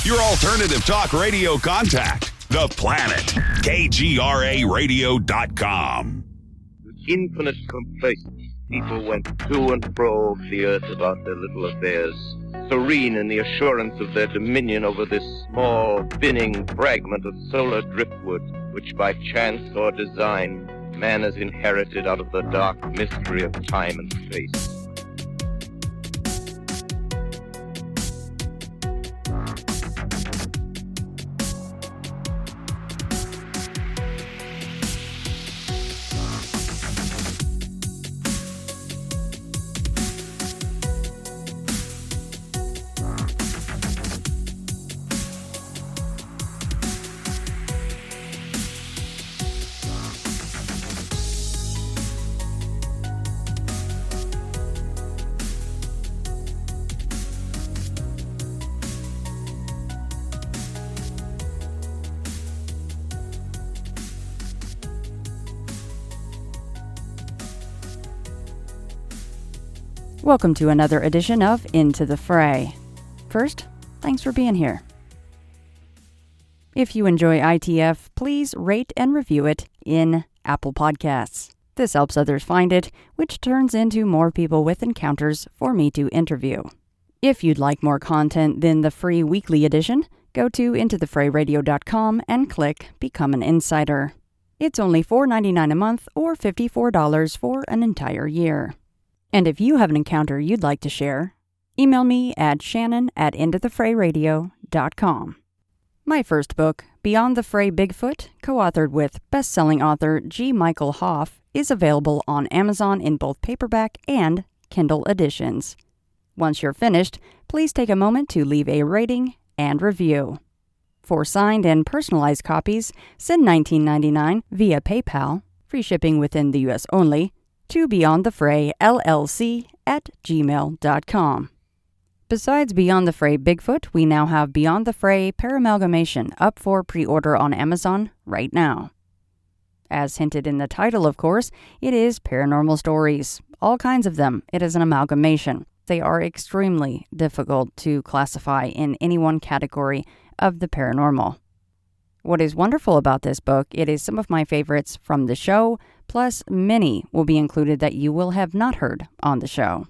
Your alternative talk radio contact. The Planet. KGRAradio.com. With infinite complacence, people went to and fro over the earth about their little affairs, serene in the assurance of their dominion over this small, spinning fragment of solar driftwood, which by chance or design, man has inherited out of the dark mystery of time and space. Welcome to another edition of Into the Fray. First, thanks for being here. If you enjoy ITF, please rate and review it in Apple Podcasts. This helps others find it, which turns into more people with encounters for me to interview. If you'd like more content than the free weekly edition, go to intothefrayradio.com and click Become an Insider. It's only $4.99 a month or $54 for an entire year. And if you have an encounter you'd like to share, email me at shannon@intothefrayradio.com. My first book, Beyond the Fray Bigfoot, co-authored with best-selling author G. Michael Hoff, is available on Amazon in both paperback and Kindle editions. Once you're finished, please take a moment to leave a rating and review. For signed and personalized copies, send $19.99 via PayPal, free shipping within the U.S. only, to beyondthefrayllc@gmail.com. Besides Beyond the Fray Bigfoot, we now have Beyond the Fray PARAMALGAMATION up for pre-order on Amazon right now. As hinted in the title, of course, it is paranormal stories. All kinds of them. It is an amalgamation. They are extremely difficult to classify in any one category of the paranormal. What is wonderful about this book, it is some of my favorites from the show, plus many will be included that you will have not heard on the show.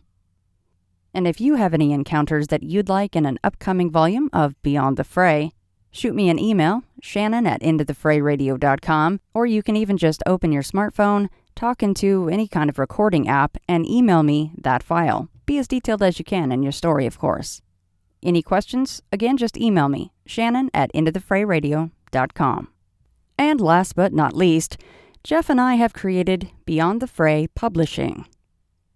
And if you have any encounters that you'd like in an upcoming volume of Beyond the Fray, shoot me an email, shannon@intothefrayradio.com, or you can even just open your smartphone, talk into any kind of recording app, and email me that file. Be as detailed as you can in your story, of course. Any questions? Again, just email me, shannon@intothefrayradio.com. And last but not least, Jeff and I have created Beyond the Fray Publishing.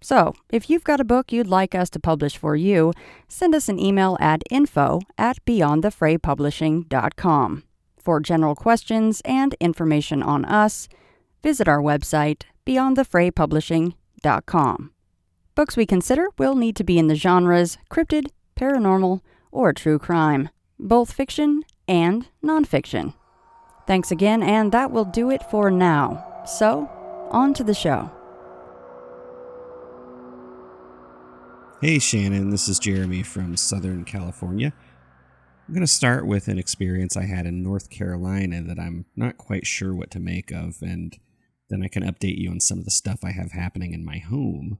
So, if you've got a book you'd like us to publish for you, send us an email at info@beyondthefraypublishing.com. For general questions and information on us, visit our website, beyondthefraypublishing.com. Books we consider will need to be in the genres cryptid, paranormal, or true crime, both fiction and nonfiction. Thanks again, and that will do it for now. So, on to the show. Hey Shannon, this is Jeremy from Southern California. I'm going to start with an experience I had in North Carolina that I'm not quite sure what to make of, and then I can update you on some of the stuff I have happening in my home.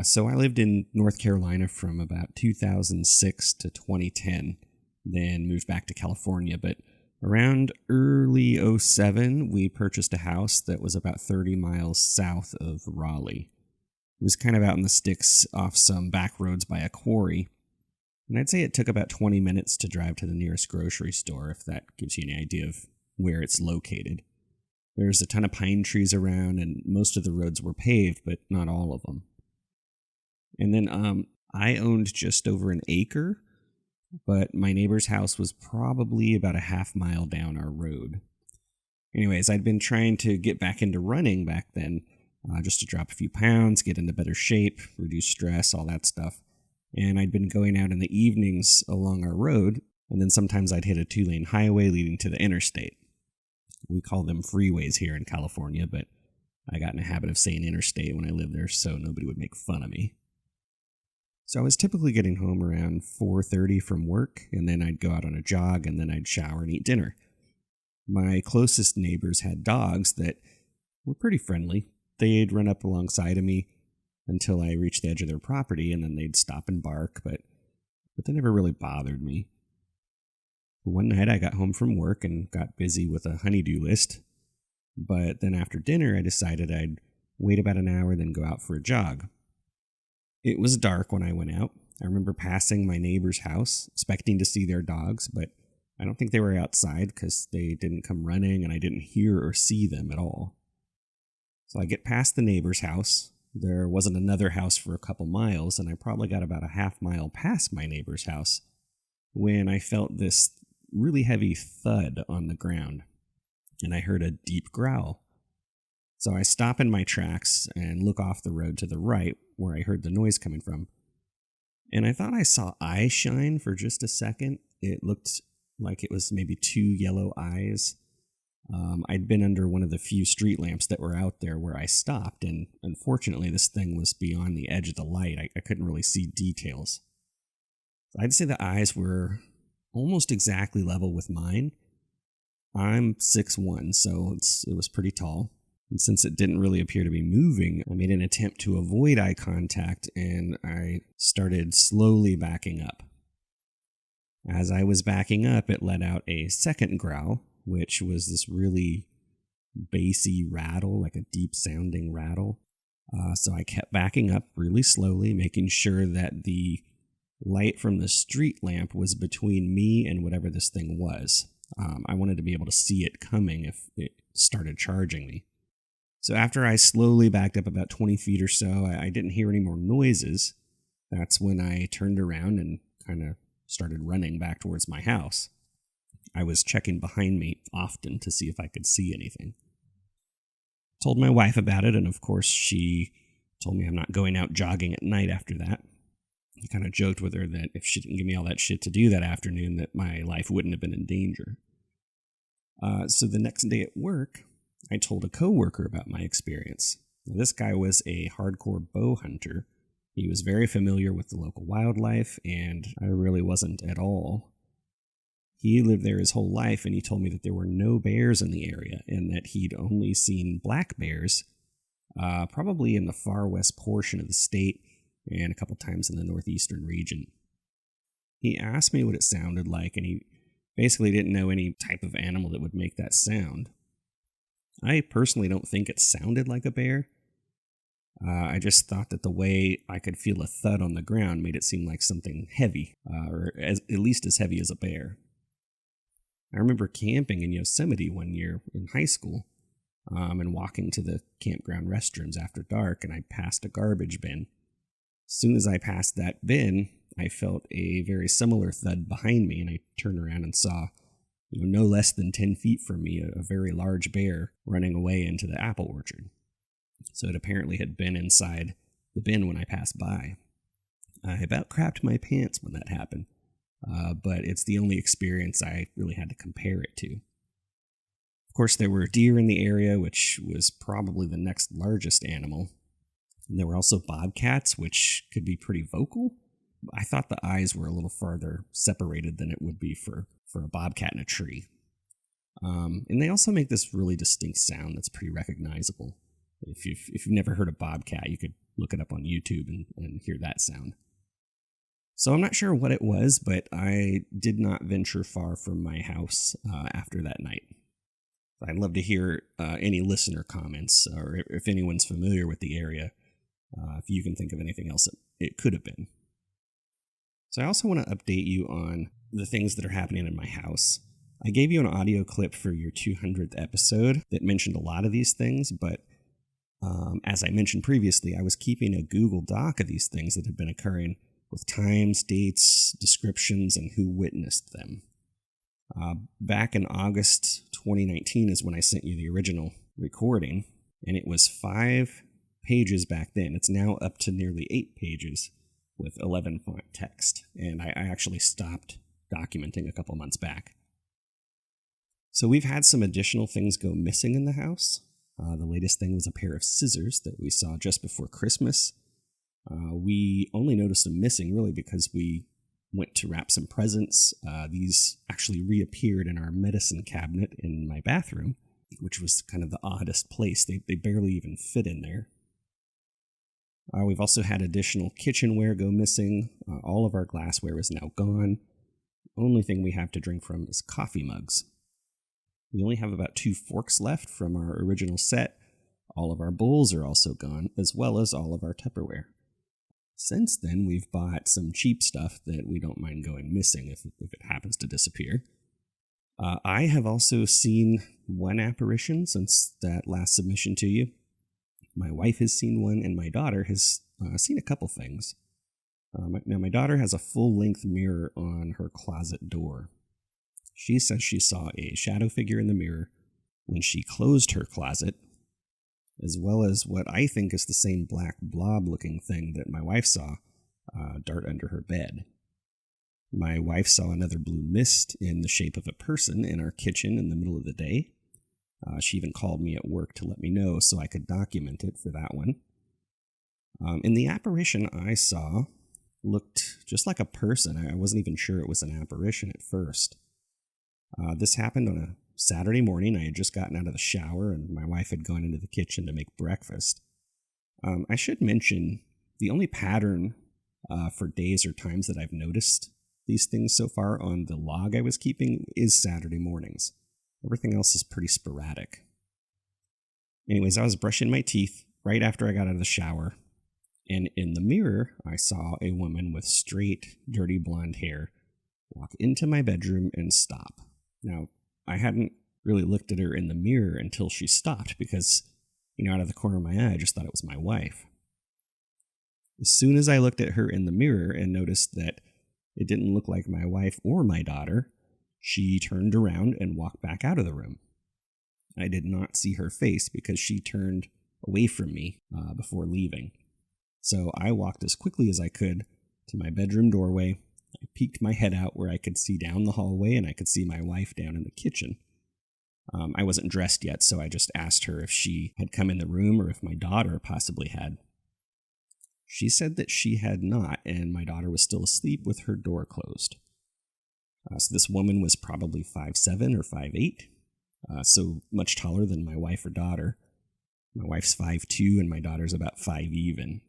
So I lived in North Carolina from about 2006 to 2010, then moved back to California, but around early 07, we purchased a house that was about 30 miles south of Raleigh. It was kind of out in the sticks off some back roads by a quarry, and I'd say it took about 20 minutes to drive to the nearest grocery store, if that gives you any idea of where it's located. There's a ton of pine trees around, and most of the roads were paved, but not all of them. And then I owned just over an acre, but my neighbor's house was probably about a half mile down our road. Anyways, I'd been trying to get back into running back then, just to drop a few pounds, get into better shape, reduce stress, all that stuff. And I'd been going out in the evenings along our road, and then sometimes I'd hit a 2-lane highway leading to the interstate. We call them freeways here in California, but I got in a habit of saying interstate when I lived there so nobody would make fun of me. So I was typically getting home around 4:30 from work, and then I'd go out on a jog, and then I'd shower and eat dinner. My closest neighbors had dogs that were pretty friendly. They'd run up alongside of me until I reached the edge of their property, and then they'd stop and bark, but they never really bothered me. One night I got home from work and got busy with a honey-do list, but then after dinner I decided I'd wait about an hour, then go out for a jog. It was dark when I went out. I remember passing my neighbor's house, expecting to see their dogs, but I don't think they were outside because they didn't come running and I didn't hear or see them at all. So I get past the neighbor's house. There wasn't another house for a couple miles, and I probably got about a half mile past my neighbor's house when I felt this really heavy thud on the ground, and I heard a deep growl. So I stop in my tracks and look off the road to the right where I heard the noise coming from. And I thought I saw eyes shine for just a second. It looked like it was maybe two yellow eyes. I'd been under one of the few street lamps that were out there where I stopped, and unfortunately this thing was beyond the edge of the light. I couldn't really see details. I'd say the eyes were almost exactly level with mine. I'm 6'1", so it was pretty tall. And since it didn't really appear to be moving, I made an attempt to avoid eye contact, and I started slowly backing up. As I was backing up, it let out a second growl, which was this really bassy rattle, like a deep-sounding rattle. So I kept backing up really slowly, making sure that the light from the street lamp was between me and whatever this thing was. I wanted to be able to see it coming if it started charging me. So after I slowly backed up about 20 feet or so, I didn't hear any more noises. That's when I turned around and kind of started running back towards my house. I was checking behind me often to see if I could see anything. Told my wife about it, and of course she told me I'm not going out jogging at night after that. I kind of joked with her that if she didn't give me all that shit to do that afternoon, that my life wouldn't have been in danger. So the next day at work, I told a coworker about my experience. Now, this guy was a hardcore bow hunter. He was very familiar with the local wildlife, and I really wasn't at all. He lived there his whole life, and he told me that there were no bears in the area, and that he'd only seen black bears, probably in the far west portion of the state, and a couple times in the northeastern region. He asked me what it sounded like, and he basically didn't know any type of animal that would make that sound. I personally don't think it sounded like a bear. I just thought that the way I could feel a thud on the ground made it seem like something heavy, or at least as heavy as a bear. I remember camping in Yosemite one year in high school, and walking to the campground restrooms after dark, and I passed a garbage bin. As soon as I passed that bin, I felt a very similar thud behind me, and I turned around and saw, no less than 10 feet from me, a very large bear running away into the apple orchard. So it apparently had been inside the bin when I passed by. I about crapped my pants when that happened, but it's the only experience I really had to compare it to. Of course, there were deer in the area, which was probably the next largest animal. And there were also bobcats, which could be pretty vocal. I thought the eyes were a little farther separated than it would be for a bobcat in a tree. And they also make this really distinct sound that's pretty recognizable. If you've never heard a bobcat, you could look it up on YouTube and hear that sound. So I'm not sure what it was, but I did not venture far from my house after that night. I'd love to hear any listener comments, or if anyone's familiar with the area, if you can think of anything else that it could have been. So I also want to update you on the things that are happening in my house. I gave you an audio clip for your 200th episode that mentioned a lot of these things, but as I mentioned previously, I was keeping a Google Doc of these things that had been occurring with times, dates, descriptions, and who witnessed them. Back in August 2019 is when I sent you the original recording, and it was 5 pages back then. It's now up to nearly 8 pages with 11 font text, and I actually stopped documenting a couple months back. So we've had some additional things go missing in the house. The latest thing was a pair of scissors that we saw just before Christmas. We only noticed them missing really because we went to wrap some presents. These actually reappeared in our medicine cabinet in my bathroom, which was kind of the oddest place. They barely even fit in there. We've also had additional kitchenware go missing. All of our glassware is now gone. The only thing we have to drink from is coffee mugs. We only have about 2 forks left from our original set. All of our bowls are also gone, as well as all of our Tupperware. Since then, we've bought some cheap stuff that we don't mind going missing if it happens to disappear. I have also seen one apparition since that last submission to you. My wife has seen one, and my daughter has seen a couple things. Now, my daughter has a full-length mirror on her closet door. She says she saw a shadow figure in the mirror when she closed her closet, as well as what I think is the same black blob-looking thing that my wife saw dart under her bed. My wife saw another blue mist in the shape of a person in our kitchen in the middle of the day. She even called me at work to let me know so I could document it for that one. And the apparition I saw looked just like a person. I wasn't even sure it was an apparition at first. This happened on a Saturday morning. I had just gotten out of the shower and my wife had gone into the kitchen to make breakfast. I should mention the only pattern for days or times that I've noticed these things so far on the log I was keeping is Saturday mornings. Everything else is pretty sporadic. Anyways, I was brushing my teeth right after I got out of the shower, and in the mirror, I saw a woman with straight, dirty blonde hair walk into my bedroom and stop. Now, I hadn't really looked at her in the mirror until she stopped because, out of the corner of my eye, I just thought it was my wife. As soon as I looked at her in the mirror and noticed that it didn't look like my wife or my daughter, she turned around and walked back out of the room. I did not see her face because she turned away from me before leaving. So I walked as quickly as I could to my bedroom doorway. I peeked my head out where I could see down the hallway and I could see my wife down in the kitchen. I wasn't dressed yet, so I just asked her if she had come in the room or if my daughter possibly had. She said that she had not, and my daughter was still asleep with her door closed. So this woman was probably 5'7" or 5'8", so much taller than my wife or daughter. My wife's 5'2", and my daughter's about 5 even.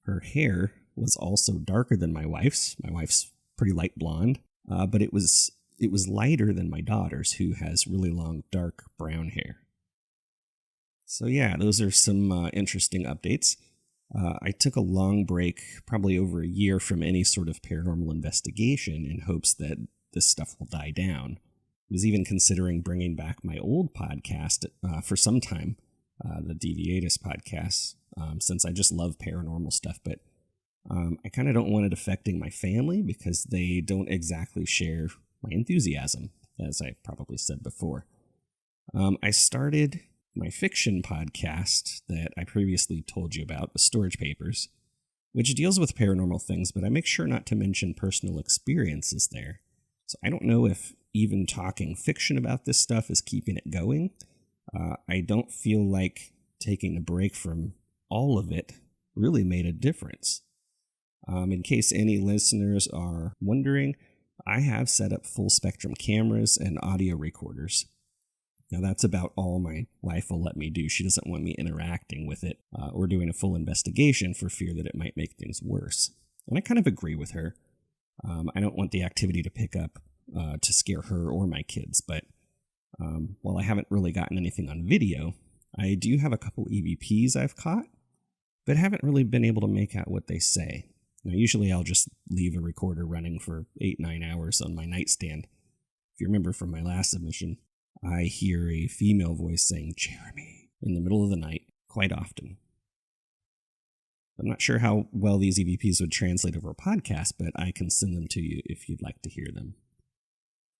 Her hair was also darker than my wife's. My wife's pretty light blonde, but it was lighter than my daughter's, who has really long, dark brown hair. So yeah, those are some interesting updates. I took a long break, probably over a year, from any sort of paranormal investigation in hopes that this stuff will die down. I was even considering bringing back my old podcast for some time, the Deviatus podcast, since I just love paranormal stuff, but I kind of don't want it affecting my family because they don't exactly share my enthusiasm, as I probably said before. I started my fiction podcast that I previously told you about, The Storage Papers, which deals with paranormal things, but I make sure not to mention personal experiences there. So I don't know if even talking fiction about this stuff is keeping it going. I don't feel like taking a break from all of it really made a difference. In case any listeners are wondering, I have set up full spectrum cameras and audio recorders. Now, that's about all my wife will let me do. She doesn't want me interacting with it or doing a full investigation for fear that it might make things worse. And I kind of agree with her. I don't want the activity to pick up to scare her or my kids, but while I haven't really gotten anything on video, I do have a couple EVPs I've caught, but haven't really been able to make out what they say. Now, usually I'll just leave a recorder running for 8-9 hours on my nightstand. If you remember from my last submission, I hear a female voice saying, "Jeremy," in the middle of the night, quite often. I'm not sure how well these EVPs would translate over a podcast, but I can send them to you if you'd like to hear them.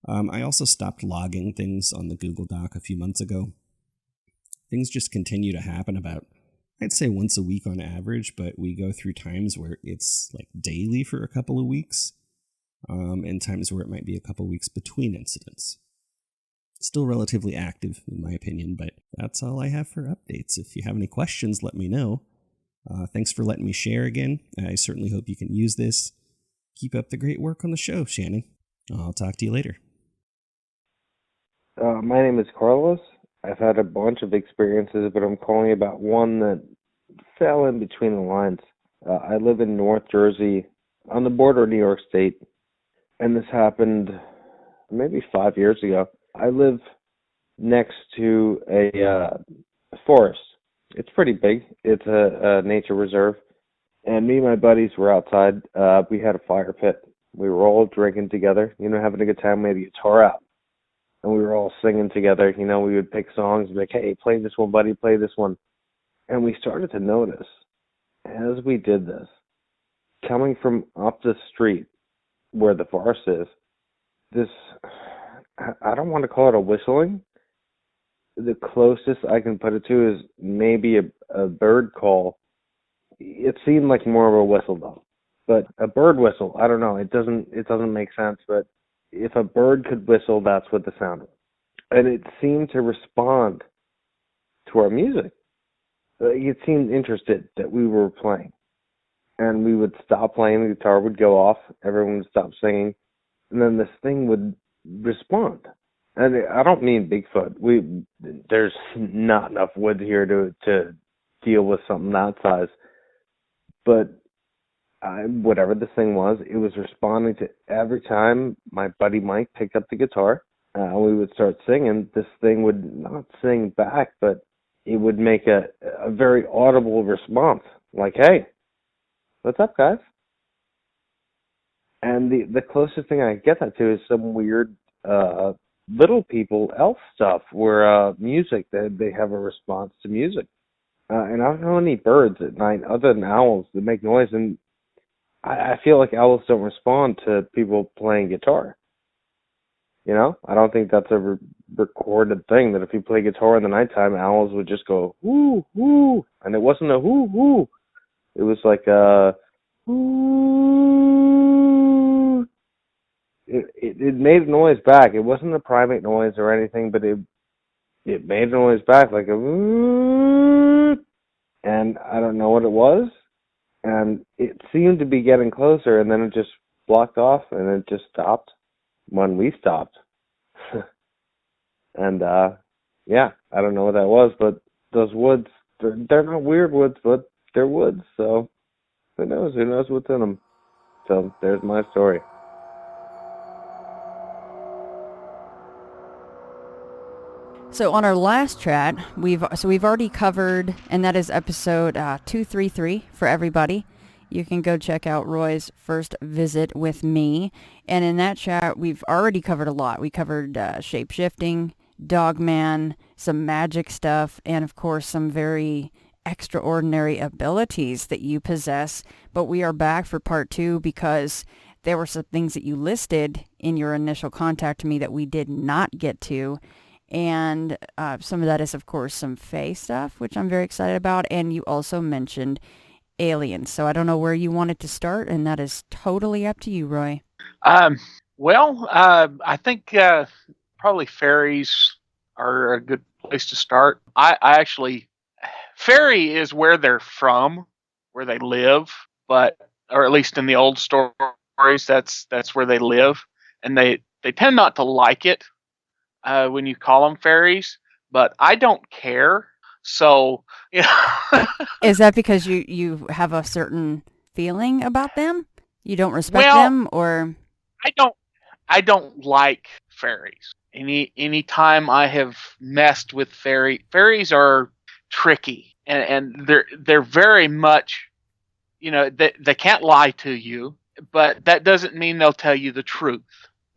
I also stopped logging things on the Google Doc a few months ago. Things just continue to happen about, I'd say, once a week on average, but we go through times where it's like daily for a couple of weeks, and times where it might be a couple of weeks between incidents. Still relatively active, in my opinion, but that's all I have for updates. If you have any questions, let me know. Thanks for letting me share again. I certainly hope you can use this. Keep up the great work on the show, Shannon. I'll talk to you later. My name is Carlos. I've had a bunch of experiences, but I'm calling about one that fell in between the lines. I live in North Jersey, on the border of New York State, and this happened maybe 5 years ago. I live next to a forest. It's pretty big. It's a nature reserve, and me and my buddies were outside. We had a fire pit. We were all drinking together, having a good time. We had a guitar out. And we were all singing together. We would pick songs, like, hey, play this one, buddy, play this one. And we started to notice, as we did this, coming from up the street where the forest is, this, I don't want to call it a whistling. The closest I can put it to is maybe a bird call. It seemed like more of a whistle, though. But a bird whistle, I don't know. It doesn't make sense, but if a bird could whistle, that's what the sound was. And it seemed to respond to our music. It seemed interested that we were playing. And we would stop playing, the guitar would go off, everyone would stop singing, and then this thing would respond. And I don't mean Bigfoot. There's not enough woods here to deal with something that size. But whatever this thing was, it was responding to every time my buddy Mike picked up the guitar. We would start singing. This thing would not sing back, but it would make a very audible response, like, hey, what's up, guys? And the closest thing I get that to is some weird little people elf stuff where music, they have a response to music. And I don't know any birds at night other than owls that make noise, and I feel like owls don't respond to people playing guitar. I don't think that's a recorded thing, that if you play guitar in the nighttime, owls would just go, whoo, whoo. And it wasn't a whoo, whoo. It was like a whoo. It made a noise back. It wasn't a primate noise or anything, but it made a noise back, like a whoo. And I don't know what it was. And it seemed to be getting closer, and then it just blocked off, and it just stopped when we stopped. And, yeah, I don't know what that was, but those woods, they're not weird woods, but they're woods, so who knows what's in them. So there's my story. So on our last chat, we've already covered, and that is episode 233 for everybody. You can go check out Roy's first visit with me. And in that chat, we've already covered a lot. We covered shapeshifting, Dogman, some magic stuff, and of course some very extraordinary abilities that you possess. But we are back for part 2 because there were some things that you listed in your initial contact to me that we did not get to. And some of that is, of course, some FRAY stuff, which I'm very excited about. And you also mentioned aliens. So I don't know where you wanted to start, and that is totally up to you, Roy. I think probably fairies are a good place to start. I actually, fairy is where they're from, where they live, or at least in the old stories, that's where they live. And they tend not to like it when you call them fairies, but I don't care. So, Is that because you have a certain feeling about them? You don't respect them, or? I don't like fairies. Any time I have messed with fairies are tricky, and they're very much, they can't lie to you, but that doesn't mean they'll tell you the truth.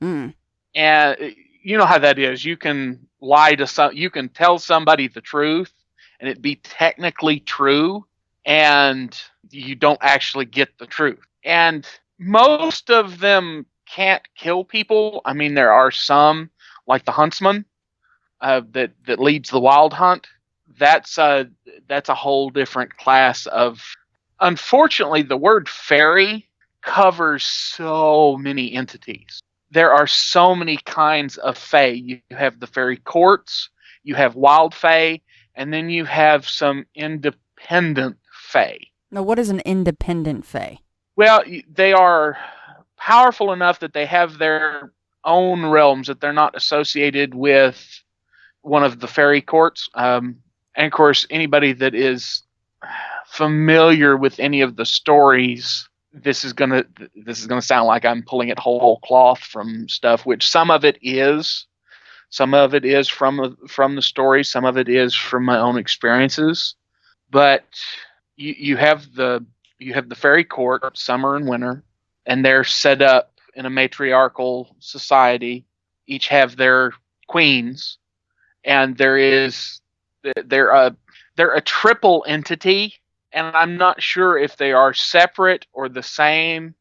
Mm. And you know how that is. You can lie to you can tell somebody the truth and it be technically true, and you don't actually get the truth. And most of them can't kill people. I mean, there are some, like the huntsman that leads the wild hunt. That's a whole different class of. Unfortunately, the word fairy covers so many entities. There are so many kinds of fae. You have the fairy courts, you have wild fae, and then you have some independent fae. Now, what is an independent fae? Well, they are powerful enough that they have their own realms, that they're not associated with one of the fairy courts. And of course, anybody that is familiar with any of the stories, this is gonna sound like I'm pulling it whole cloth from stuff, which some of it is from the story, some of it is from my own experiences. But you have the fairy court, summer and winter, and they're set up in a matriarchal society. Each have their queens, and they're a triple entity, and I'm not sure if they are separate or the same,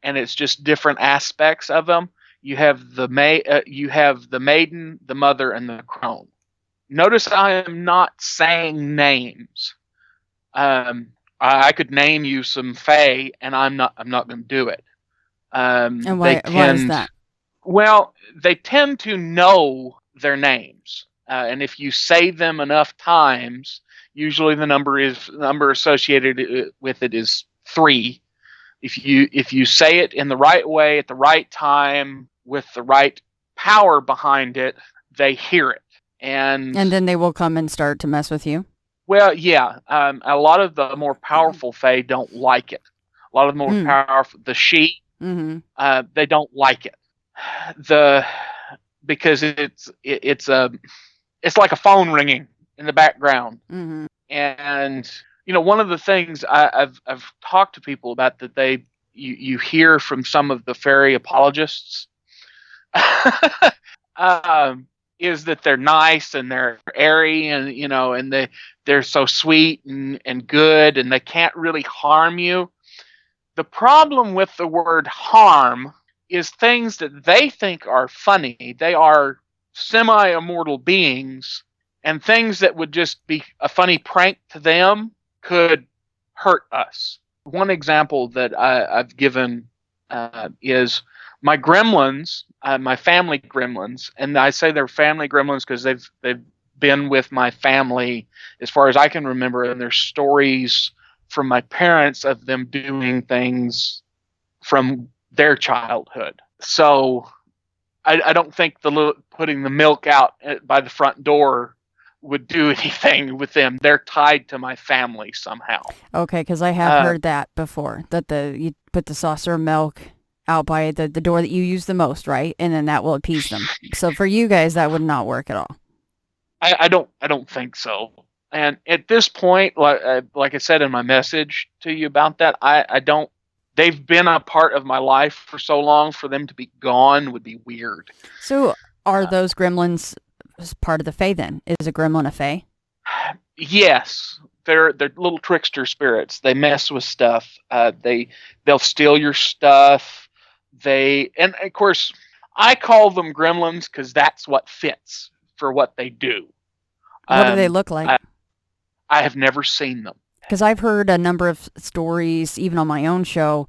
and it's just different aspects of them. You have the maiden, the mother, and the crone. Notice I am not saying names. I could name you some fae, and I'm not going to do it. And why is that? Well, they tend to know their names, and if you say them enough times, usually the number associated with it is 3. If you say it in the right way at the right time with the right power behind it, they hear it, and then they will come and start to mess with you. Well, yeah. A lot of the more powerful fae don't like it. A lot of the more powerful, the she, they don't like it. Because it's like a phone ringing in the background. And one of the things I've talked to people about that you hear from some of the fairy apologists is that they're nice and they're airy and and they're so sweet and good and they can't really harm you. The problem with the word harm is things that they think are funny. They are semi-immortal beings, and things that would just be a funny prank to them could hurt us. One example that I've given is my gremlins, my family gremlins, and I say they're family gremlins because they've been with my family as far as I can remember, and there's stories from my parents of them doing things from their childhood. So I don't think putting the milk out by the front door would do anything with them. They're tied to my family somehow. Okay, because I have heard that before, that you put the saucer of milk out by the door that you use the most, right? And then that will appease them. So for you guys, that would not work at all. I don't think so. And at this point, like I said in my message to you about that, I don't. They've been a part of my life for so long. For them to be gone would be weird. So are those gremlins part of the fae then? Is a gremlin a fae? Yes. They're little trickster spirits. They mess with stuff. They'll steal your stuff. And of course, I call them gremlins because that's what fits for what they do. What do they look like? I have never seen them. Because I've heard a number of stories, even on my own show,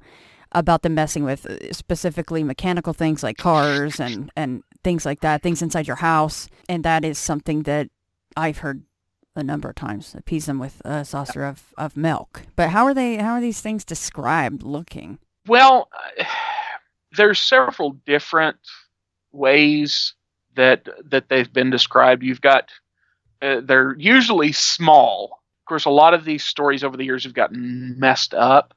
about them messing with specifically mechanical things like cars and things like that, things inside your house. And that is something that I've heard a number of times, appease them with a saucer of milk. But how are these things described looking? Well, there's several different ways that they've been described. You've got, they're usually small. Of course, a lot of these stories over the years have gotten messed up.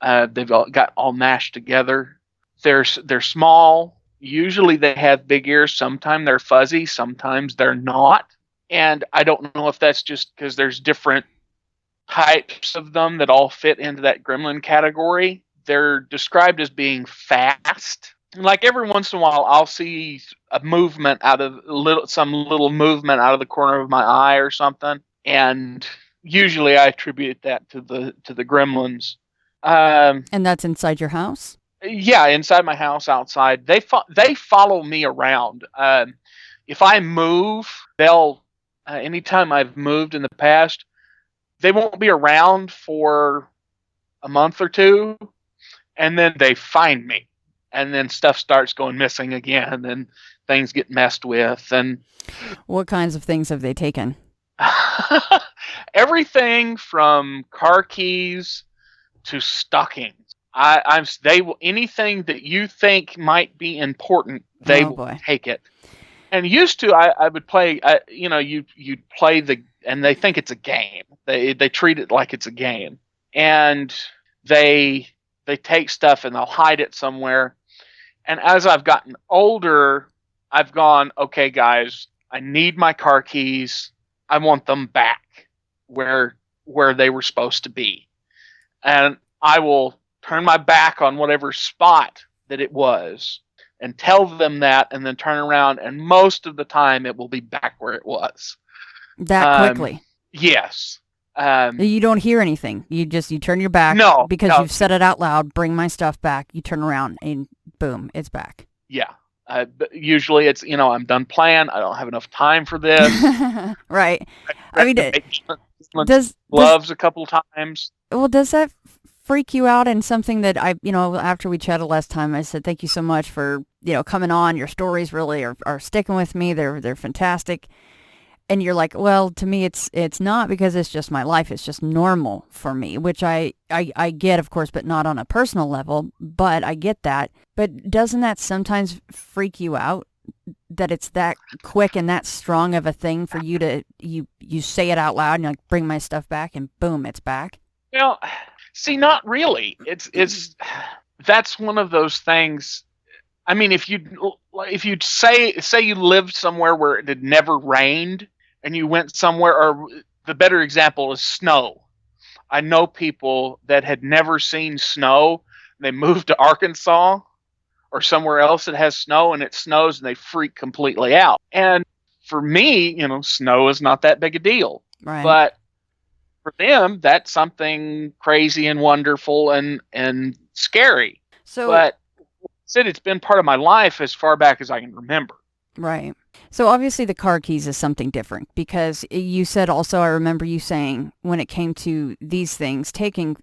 They've got all mashed together. They're small. Usually they have big ears. Sometimes they're fuzzy. Sometimes they're not. And I don't know if that's just because there's different types of them that all fit into that gremlin category. They're described as being fast. Like every once in a while, I'll see a movement some little movement out of the corner of my eye or something, and usually I attribute that to the gremlins. And that's inside your house? Yeah, inside my house, outside. They follow me around. If I move, they'll. Anytime I've moved in the past, they won't be around for a month or two, and then they find me. And then stuff starts going missing again, and things get messed with. And what kinds of things have they taken? Everything from car keys to stockings. They will, anything that you think might be important, they Oh, will boy. take it. And used to, I would play. You'd play and they think it's a game. They treat it like it's a game, and they take stuff and they'll hide it somewhere. And as I've gotten older, I've gone, okay, guys, I need my car keys. I want them back where they were supposed to be. And I will turn my back on whatever spot that it was and tell them that, and then turn around, and most of the time it will be back where it was. That quickly. Yes. You don't hear anything. You turn your back. No, because no. you've said it out loud. Bring my stuff back. You turn around and boom, it's back. Yeah. But usually it's, I'm done playing. I don't have enough time for this. Right. I mean, does gloves a couple times. Well, does that freak you out? And something that after we chatted last time, I said, thank you so much for, coming on. Your stories really are sticking with me. They're fantastic. And you're like, well, to me, it's not, because it's just my life. It's just normal for me, which I get, of course, but not on a personal level. But I get that. But doesn't that sometimes freak you out, that it's that quick and that strong of a thing for you to, you say it out loud and you're like, bring my stuff back, and boom, it's back? Well, see, not really. It's that's one of those things. I mean, if you'd say you lived somewhere where it had never rained, and you went somewhere, or the better example is snow. I know people that had never seen snow. They moved to Arkansas or somewhere else that has snow, and it snows, and they freak completely out. And for me, snow is not that big a deal. Right. But for them, that's something crazy and wonderful and scary. But said it's been part of my life as far back as I can remember. Right. So obviously the car keys is something different, because you said also, I remember you saying, when it came to these things, taking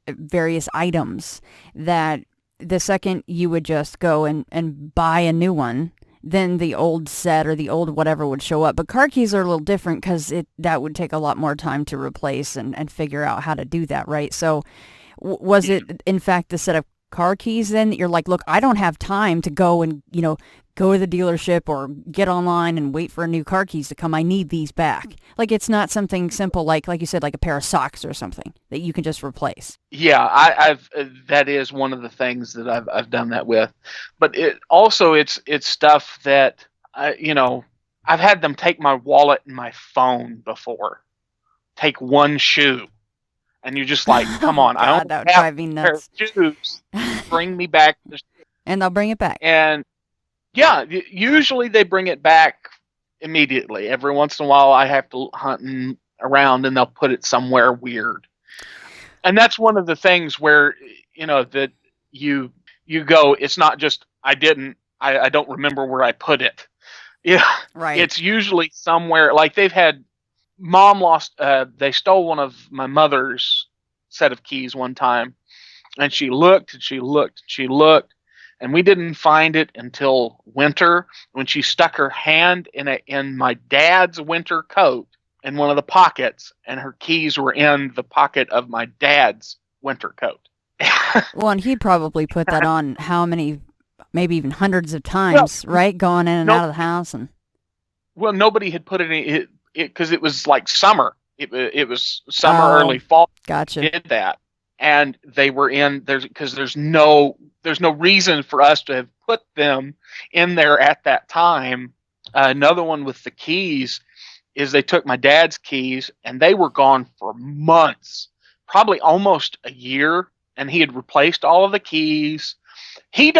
various items, that the second you would just go and buy a new one, then the old set or the old whatever would show up. But car keys are a little different, because that would take a lot more time to replace and figure out how to do that, right? So was it, in fact, the set of car keys then that you're like, look, I don't have time to go and, go to the dealership or get online and wait for a new car keys to come. I need these back. Like, it's not something simple like you said, like a pair of socks or something that you can just replace. Yeah, I've that is one of the things that I've done that with. But it's stuff that I've had them take my wallet and my phone before. Take one shoe. And you're just like, come on, God, I don't that would have drive me a pair of nuts. shoes. Bring me back. And they'll bring it back. And yeah, usually they bring it back immediately. Every once in a while I have to hunt around, and they'll put it somewhere weird. And that's one of the things where, that you go, it's not just, I don't remember where I put it. Yeah. Right. It's usually somewhere, like they've had, Mom lost, they stole one of my mother's set of keys one time, and she looked and she looked and she looked, and we didn't find it until winter, when she stuck her hand in my dad's winter coat in one of the pockets, and her keys were in the pocket of my dad's winter coat. Well, and he'd probably put that on how many, maybe even hundreds of times, right? Going in and out of the house. Well, nobody had put it because it was like summer. It was summer, early fall. Gotcha. Did that, and they were in there because there's no reason for us to have put them in there at that time. Another one with the keys is they took my dad's keys, and they were gone for months, probably almost a year, and he had replaced all of the keys. He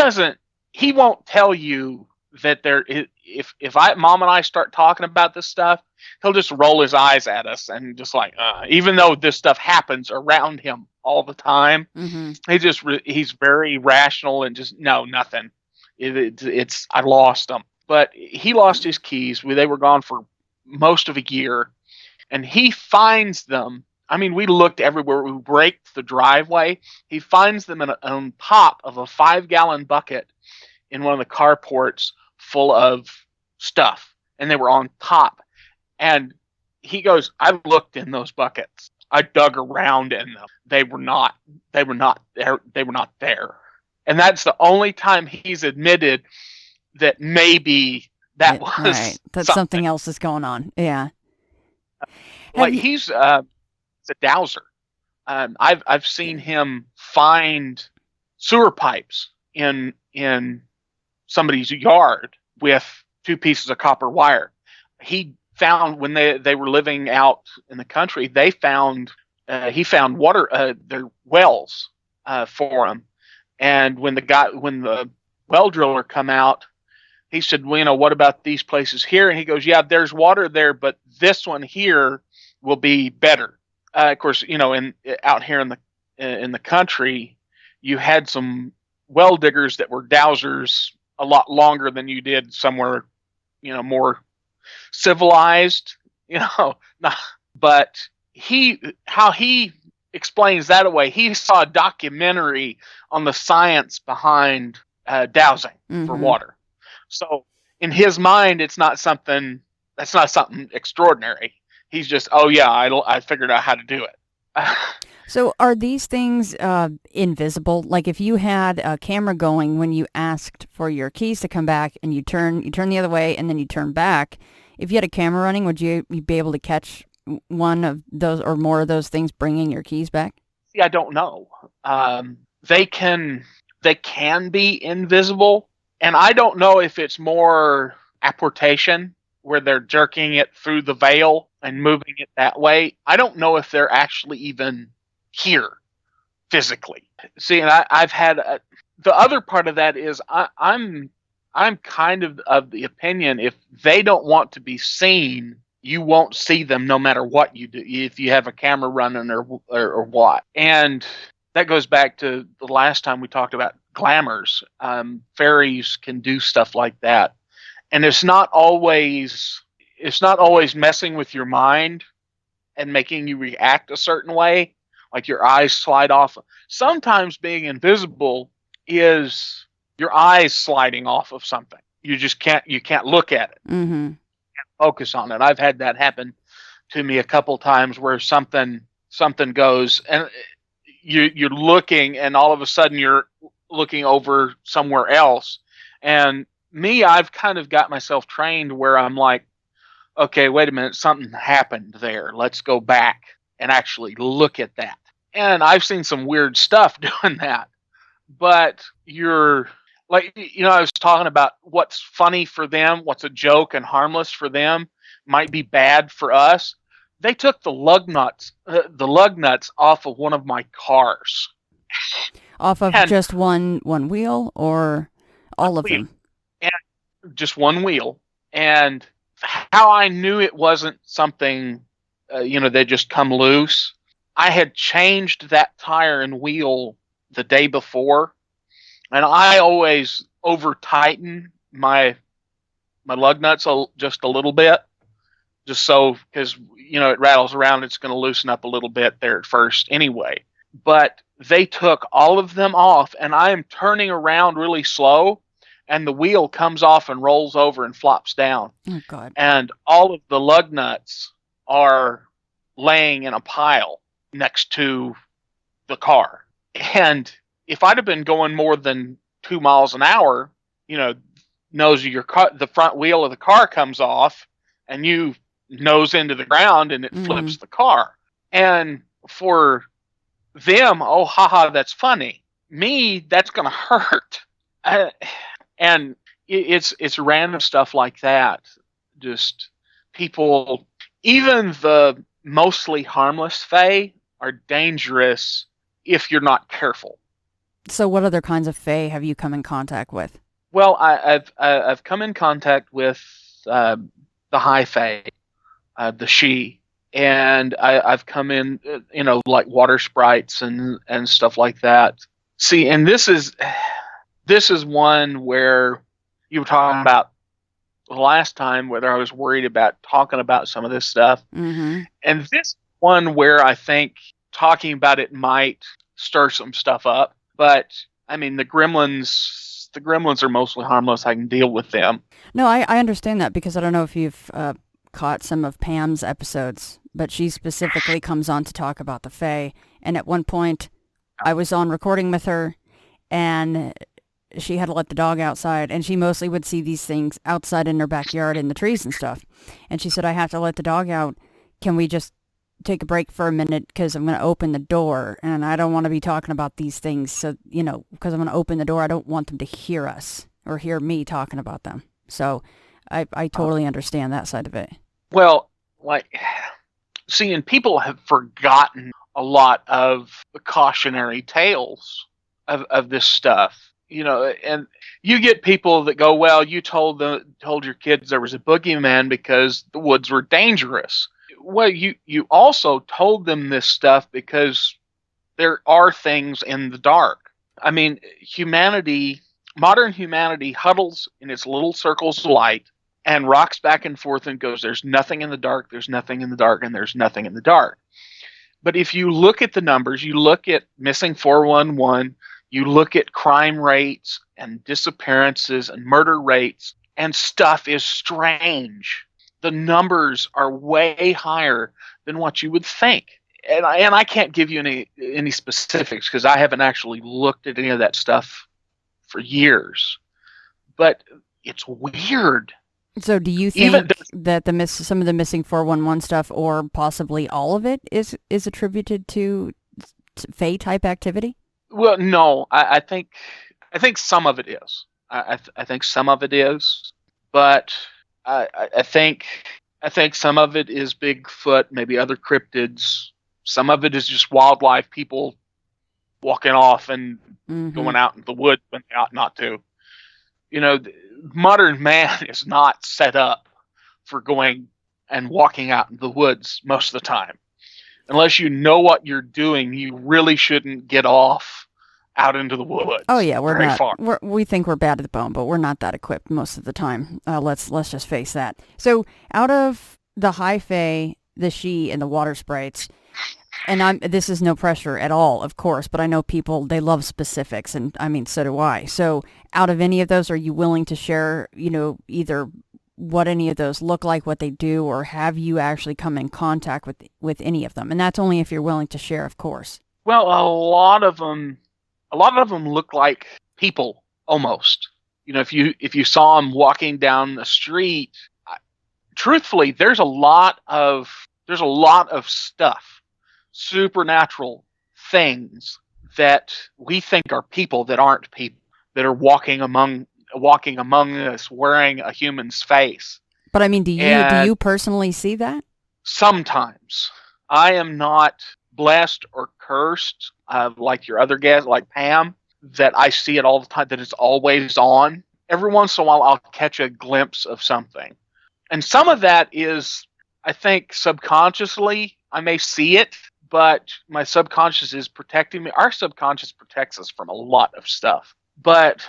won't tell you that if Mom and I start talking about this stuff, he'll just roll his eyes at us and just like, even though this stuff happens around him all the time, he's very rational and just, no, nothing. It's I lost them. But he lost his keys. They were gone for most of a year, and he finds them. I mean, we looked everywhere. We raked the driveway. He finds them on top of a 5-gallon bucket in one of the carports full of stuff, and they were on top. And he goes, I looked in those buckets. I dug around in them. They were not there. They were not there. And that's the only time he's admitted that maybe that was right. That something else is going on. Yeah. Like he's a dowser. I've seen him find sewer pipes in somebody's yard with 2 pieces of copper wire. He found when they were living out in the country, he found water their wells for them. And when the well driller come out, he said, well, what about these places here? And he goes, yeah, there's water there, but this one here will be better. Of course, out here in the country, you had some well diggers that were dowsers a lot longer than you did somewhere, more civilized, but how he explains that away. He saw a documentary on the science behind dowsing for water. So in his mind, that's not something extraordinary. He's just, oh yeah, I figured out how to do it. So are these things invisible? Like if you had a camera going when you asked for your keys to come back and you turn the other way and then you turn back, if you had a camera running, would you be able to catch one of those or more of those things bringing your keys back? See, I don't know. They can be invisible, and I don't know if it's more apportation where they're jerking it through the veil and moving it that way. I don't know if they're actually even here physically. See, and I've had the other part of that is I'm kind of the opinion if they don't want to be seen, you won't see them no matter what you do, if you have a camera running or what. And that goes back to the last time we talked about glamours. Fairies can do stuff like that. And it's not always messing with your mind and making you react a certain way, like your eyes slide off. Sometimes being invisible is your eyes sliding off of something. You just can't look at it. Mm-hmm. Can't focus on it. I've had that happen to me a couple times where something goes and you're looking and all of a sudden you're looking over somewhere else. And me, I've kind of got myself trained where I'm like, okay, wait a minute, something happened there. Let's go back and actually look at that. And I've seen some weird stuff doing that. But you're like, I was talking about what's funny for them, what's a joke and harmless for them might be bad for us. They took the lug nuts off of one of my cars. Off of just one wheel or all of them? And just one wheel. And how I knew it wasn't something, they just come loose. I had changed that tire and wheel the day before, and I always over tighten my lug nuts just a little bit, just so, because it rattles around, it's going to loosen up a little bit there at first anyway. But they took all of them off, and I am turning around really slow, and the wheel comes off and rolls over and flops down. Oh God! And all of the lug nuts are laying in a pile next to the car. And if I'd have been going more than 2 miles an hour, nose of your car, the front wheel of the car comes off and you nose into the ground and it flips the car. And for them, oh, haha, that's funny. Me, that's going to hurt. And it's random stuff like that. Just people, even the mostly harmless fae are dangerous if you're not careful. So what other kinds of fae have you come in contact with? Well, I've come in contact with the high fae, the she, and I've come in, like water sprites and stuff like that. See, and this is one where you were talking about the last time, whether I was worried about talking about some of this stuff. Mm-hmm. And this one where I think talking about it might stir some stuff up. But, I mean, the gremlins are mostly harmless. I can deal with them. No, I understand that because I don't know if you've caught some of Pam's episodes, but she specifically comes on to talk about the Fae. And at one point, I was on recording with her, and she had to let the dog outside, and she mostly would see these things outside in her backyard in the trees and stuff. And she said, I have to let the dog out. Can we just take a break for a minute, because I'm going to open the door, and I don't want to be talking about these things. So, because I'm going to open the door, I don't want them to hear us or hear me talking about them. So I totally understand that side of it. Well, and people have forgotten a lot of the cautionary tales of this stuff. And you get people that go, well, you told your kids there was a boogeyman because the woods were dangerous. Well, you also told them this stuff because there are things in the dark. I mean, modern humanity huddles in its little circles of light and rocks back and forth and goes, there's nothing in the dark, there's nothing in the dark, and there's nothing in the dark. But if you look at the numbers, you look at missing 411, you look at crime rates and disappearances and murder rates, and stuff is strange. The numbers are way higher than what you would think. And I can't give you any specifics because I haven't actually looked at any of that stuff for years. But it's weird. So do you think that some of the missing 411 stuff, or possibly all of it, is attributed to Fae type activity? Well, no. I think some of it is. I think some of it is, but I think some of it is Bigfoot, maybe other cryptids. Some of it is just wildlife, people walking off and going out in the woods when they ought not to. Modern man is not set up for going and walking out in the woods most of the time. Unless you know what you're doing, you really shouldn't get off out into the woods. Oh yeah, we're not. Far. We think we're bad at the bone, but we're not that equipped most of the time. Let's just face that. So out of the high fae, the she, and the water sprites, and this is no pressure at all, of course, but I know people, they love specifics, and I mean, so do I. So out of any of those, are you willing to share, either what any of those look like, what they do, or have you actually come in contact with any of them? And that's only if you're willing to share, of course. Well, a lot of them look like people almost. If you saw them walking down the street, truthfully, there's a lot of stuff, supernatural things that we think are people that aren't people, that are walking among us wearing a human's face. But I mean, do you personally see that? Sometimes. I am not blessed or cursed like your other guests, like Pam, that I see it all the time, that it's always on. Every once in a while I'll catch a glimpse of something. And some of that is, I think, subconsciously I may see it, but my subconscious is protecting me. Our subconscious protects us from a lot of stuff. But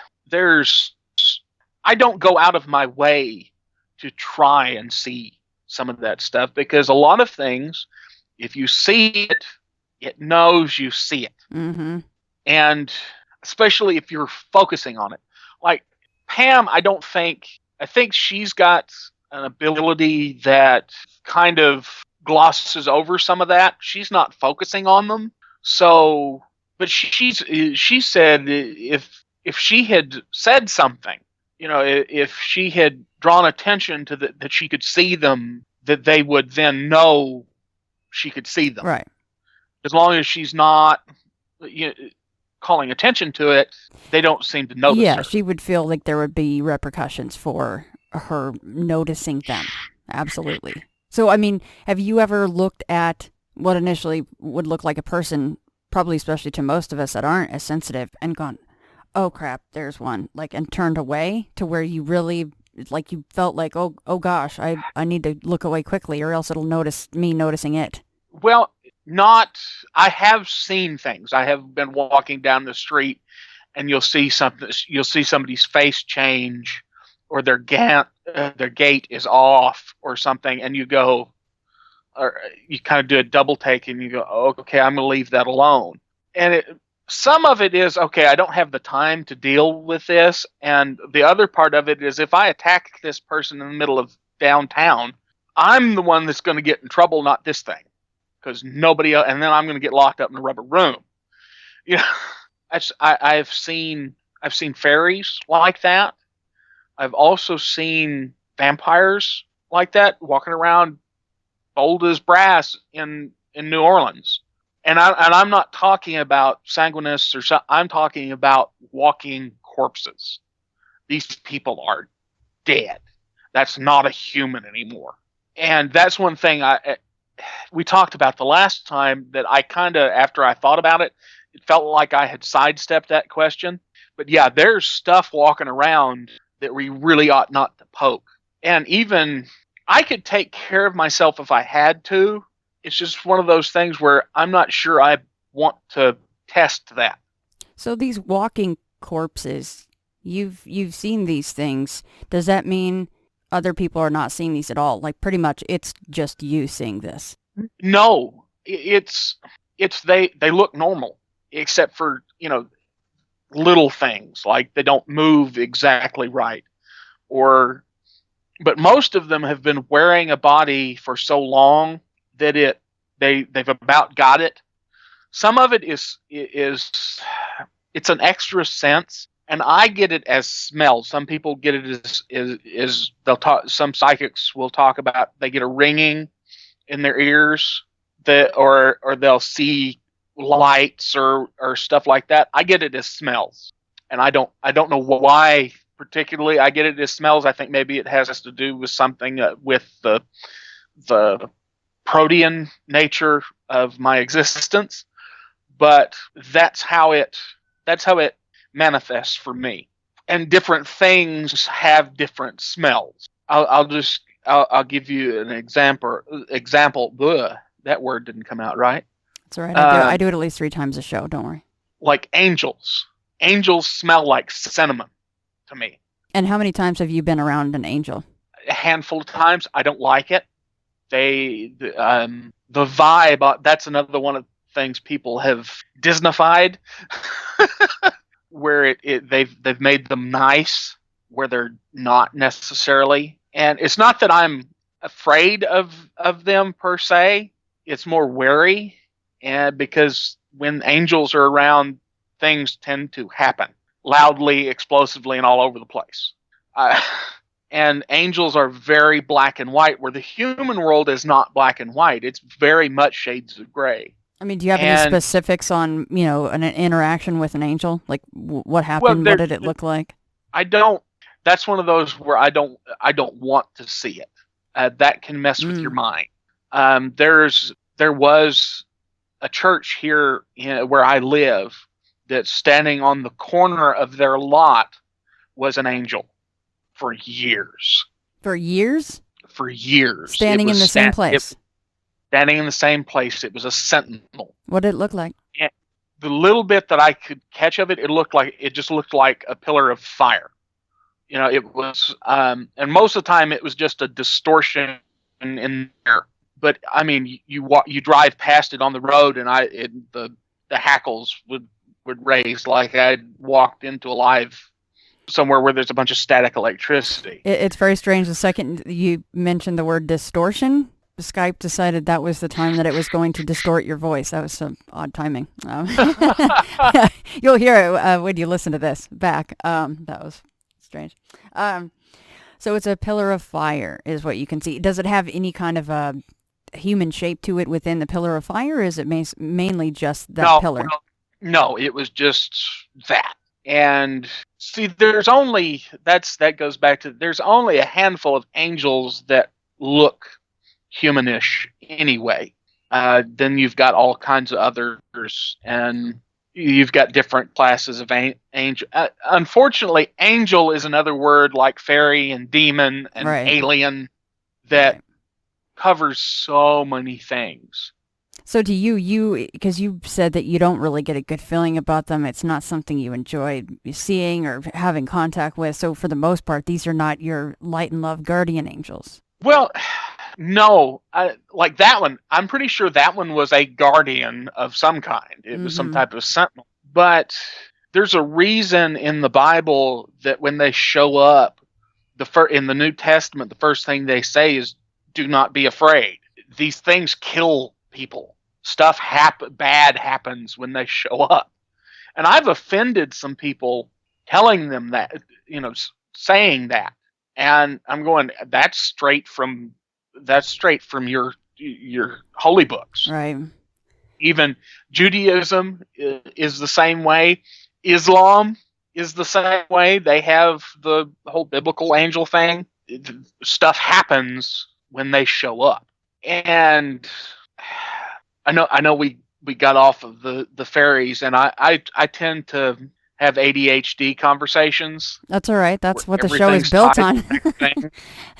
I don't go out of my way to try and see some of that stuff, because a lot of things, if you see it, it knows you see it. Mm-hmm. And especially if you're focusing on it. Like Pam, I think she's got an ability that kind of glosses over some of that. She's not focusing on them. So, but she said if she had said something, if she had drawn attention to that she could see them, that they would then know she could see them. Right. As long as she's not calling attention to it, they don't seem to notice her. She would feel like there would be repercussions for her noticing them. Absolutely. So, I mean, have you ever looked at what initially would look like a person, probably especially to most of us that aren't as sensitive, and gone, oh crap, there's one, and turned away, to where you really, you felt like, oh gosh, I need to look away quickly, or else it'll notice me noticing it? Well, I have seen things. I have been walking down the street, and you'll see somebody's face change, or their gait is off or something, and you go, or you kind of do a double take, and you go, oh, okay, I'm going to leave that alone. And some of it is, okay, I don't have the time to deal with this, and the other part of it is, if I attack this person in the middle of downtown, I'm the one that's going to get in trouble, not this thing, because nobody else, and then I'm going to get locked up in a rubber room. You know, I've seen fairies like that. I've also seen vampires like that walking around bold as brass in New Orleans. And I'm not talking about sanguinists or something. I'm talking about walking corpses. These people are dead. That's not a human anymore. And that's one thing we talked about the last time that I kind of, after I thought about it, it felt like I had sidestepped that question. But yeah, there's stuff walking around that we really ought not to poke. And even I could take care of myself if I had to. It's just one of those things where I'm not sure I want to test that. So these walking corpses, you've seen these things. Does that mean other people are not seeing these at all? Like, pretty much it's just you seeing this? No, it's they look normal, except for, little things like they don't move exactly right, but most of them have been wearing a body for so long that they've about got it. Some of it is it's an extra sense, and I get it as smell. Some people get it as they'll talk. Some psychics will talk about they get a ringing in their ears, or they'll see lights or stuff like that. I get it as smells, and I don't know why particularly I get it as smells. I think maybe it has to do with something with the protean nature of my existence, but that's how it manifests for me. And different things have different smells. I'll give you an example. Ugh, that word didn't come out right. That's all right. I do it at least 3 times a show. Don't worry. Like angels. Angels smell like cinnamon to me. And how many times have you been around an angel? A handful of times. I don't like it. The vibe. That's another one of the things people have Disneyfied, where they've made them nice, where they're not necessarily. And it's not that I'm afraid of them per se. It's more wary, and because when angels are around, things tend to happen loudly, explosively, and all over the place. And angels are very black and white, where the human world is not black and white. It's very much shades of gray. I mean, do you have any specifics on, an interaction with an angel? Like, what happened? What did it look like? I don't. That's one of those where I don't want to see it. That can mess with your mind. There was a church here where I live that standing on the corner of their lot was an angel for years. For years? For years. Standing in the same place? Standing in the same place. It was a sentinel. What did it look like? And the little bit that I could catch of it, it just looked like a pillar of fire. It was, and most of the time it was just a distortion in there. But I mean, you drive past it on the road, and the hackles would raise like I'd walked into somewhere where there's a bunch of static electricity. It's very strange. The second you mentioned the word distortion, Skype decided that was the time that it was going to distort your voice. That was some odd timing. You'll hear it when you listen to this back. That was strange. So it's a pillar of fire is what you can see. Does it have any kind of a human shape to it within the pillar of fire, or is it mainly just that pillar? No, it was just that. And see, there's only a handful of angels that look humanish anyway. Then you've got all kinds of others, and you've got different classes of angel. Unfortunately, angel is another word like fairy and demon and alien that covers so many things. So do you, because you said that you don't really get a good feeling about them, it's not something you enjoy seeing or having contact with, so for the most part, these are not your light and love guardian angels. Well, no, like that one, I'm pretty sure that one was a guardian of some kind. It was some type of sentinel. But there's a reason in the Bible that when they show up, in the New Testament, the first thing they say is, do not be afraid. These things kill people. Stuff bad happens when they show up. And I've offended some people telling them that, saying that. And I'm going, that's straight from your holy books. Right. Even Judaism is the same way. Islam is the same way. They have the whole biblical angel thing. Stuff happens when they show up. And I know we got off of the fairies, and I tend to have ADHD conversations. That's all right. That's what the show is built on.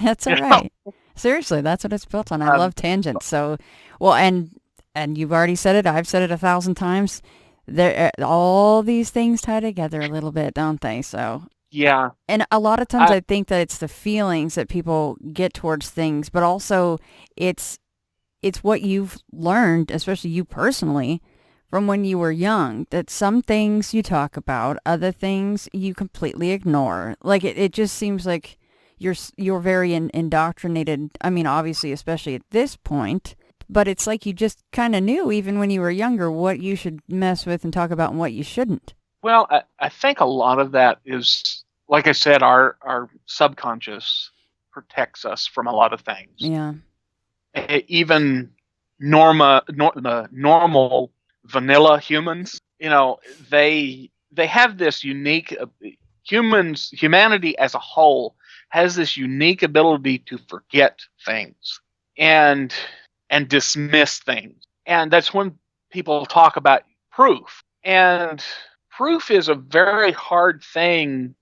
That's all right. Seriously, that's what it's built on. I love tangents. So, well, and you've already said it. I've said it 1,000 times. All these things tie together a little bit, don't they? So yeah. And a lot of times I think that it's the feelings that people get towards things, but also it's what you've learned, especially you personally, from when you were young, that some things you talk about, other things you completely ignore. Like it just seems like you're very indoctrinated. I mean, obviously, especially at this point, but it's like you just kind of knew, even when you were younger, what you should mess with and talk about and what you shouldn't. Well, I think a lot of that is, like I said, our subconscious protects us from a lot of things. Yeah. Even normal vanilla humans, they have this unique, humanity as a whole has this unique ability to forget things and dismiss things. And that's when people talk about proof. And proof is a very hard thing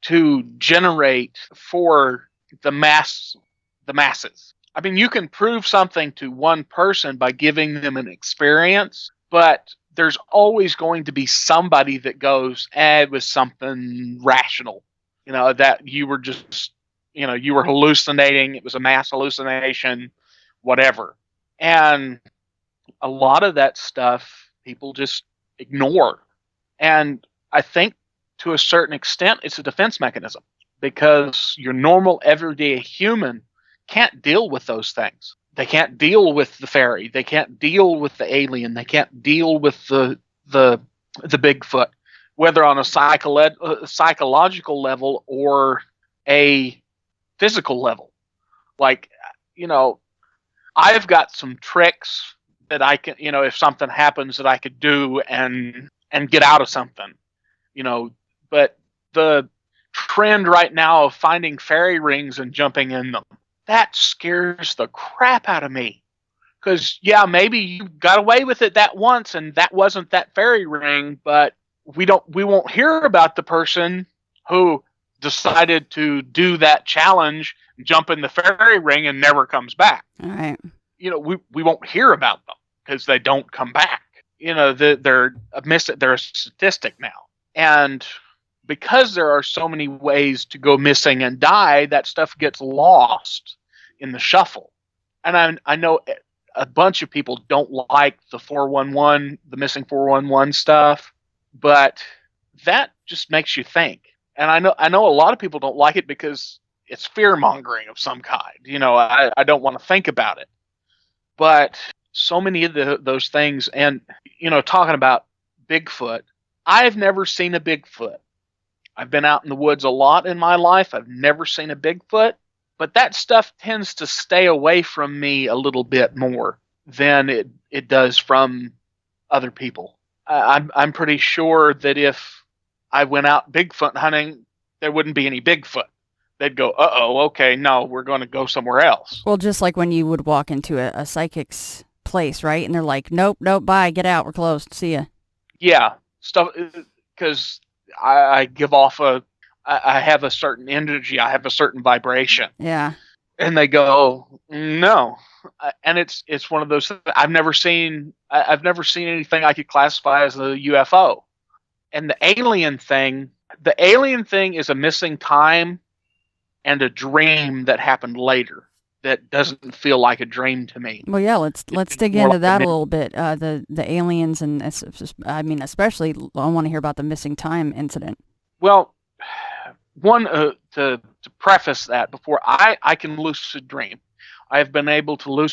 to generate for the masses. I mean, you can prove something to one person by giving them an experience, but there's always going to be somebody that goes, it was something rational, that you were just, you were hallucinating. It was a mass hallucination, whatever. And a lot of that stuff people just ignore. And I think to a certain extent, it's a defense mechanism, because your normal everyday human can't deal with those things. They can't deal with the fairy. They can't deal with the alien. They can't deal with the Bigfoot, whether on a psychological level or a physical level. Like, I've got some tricks that I can, if something happens, that I could do and get out of something, but the trend right now of finding fairy rings and jumping in them, that scares the crap out of me. Because, yeah, maybe you got away with it that once and that wasn't that fairy ring, but we won't hear about the person who decided to do that challenge, jump in the fairy ring, and never comes back. All right. We won't hear about them because they don't come back. They're a statistic now. And because there are so many ways to go missing and die, that stuff gets lost in the shuffle. And I know a bunch of people don't like the 411, the missing 411 stuff, but that just makes you think. And I know a lot of people don't like it because it's fear mongering of some kind. I don't want to think about it. But so many of those things, and talking about Bigfoot, I've never seen a Bigfoot. I've been out in the woods a lot in my life. I've never seen a Bigfoot, but that stuff tends to stay away from me a little bit more than it does from other people. I'm pretty sure that if I went out Bigfoot hunting, there wouldn't be any Bigfoot. They'd go, okay, no, we're going to go somewhere else. Well, just like when you would walk into a psychic's place, right? And they're like, nope, bye, get out, we're closed, see ya. Yeah, stuff, because I give off I have a certain energy, I have a certain vibration. Yeah. And they go, no. And it's one of those things. I've never seen anything I could classify as a UFO. And the alien thing is a missing time and a dream that happened later that doesn't feel like a dream to me. Well, yeah, let's dig into that a little bit. The aliens, and especially I want to hear about the missing time incident. Well, one to preface that, before I can lucid dream, I've been able to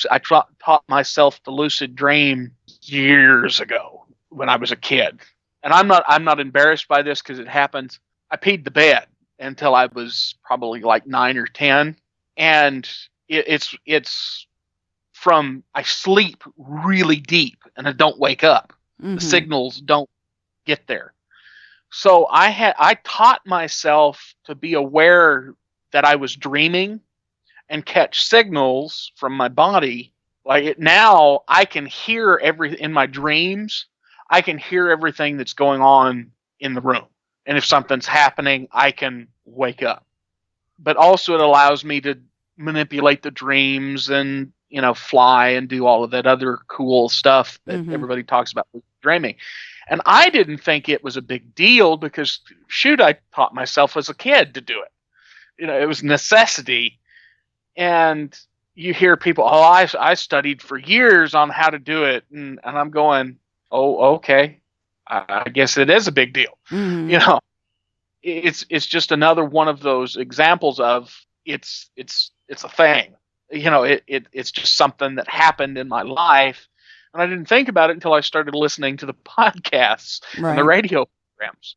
taught myself to lucid dream years ago when I was a kid. And I'm not embarrassed by this because it happens. I peed the bed until I was probably like 9 or 10. And it's from I sleep really deep and I don't wake up. The signals don't get there. So I taught myself to be aware that I was dreaming and catch signals from my body. Now I can hear in my dreams. I can hear everything that's going on in the room. And if something's happening, I can wake up. But also it allows me to manipulate the dreams and, fly and do all of that other cool stuff that everybody talks about with dreaming. And I didn't think it was a big deal because, I taught myself as a kid to do it. It was necessity. And you hear people, I studied for years on how to do it. And I'm going, oh, okay. I guess it is a big deal. It's just another one of those examples of it's a thing. It's just something that happened in my life. And I didn't think about it until I started listening to the podcasts and the radio programs.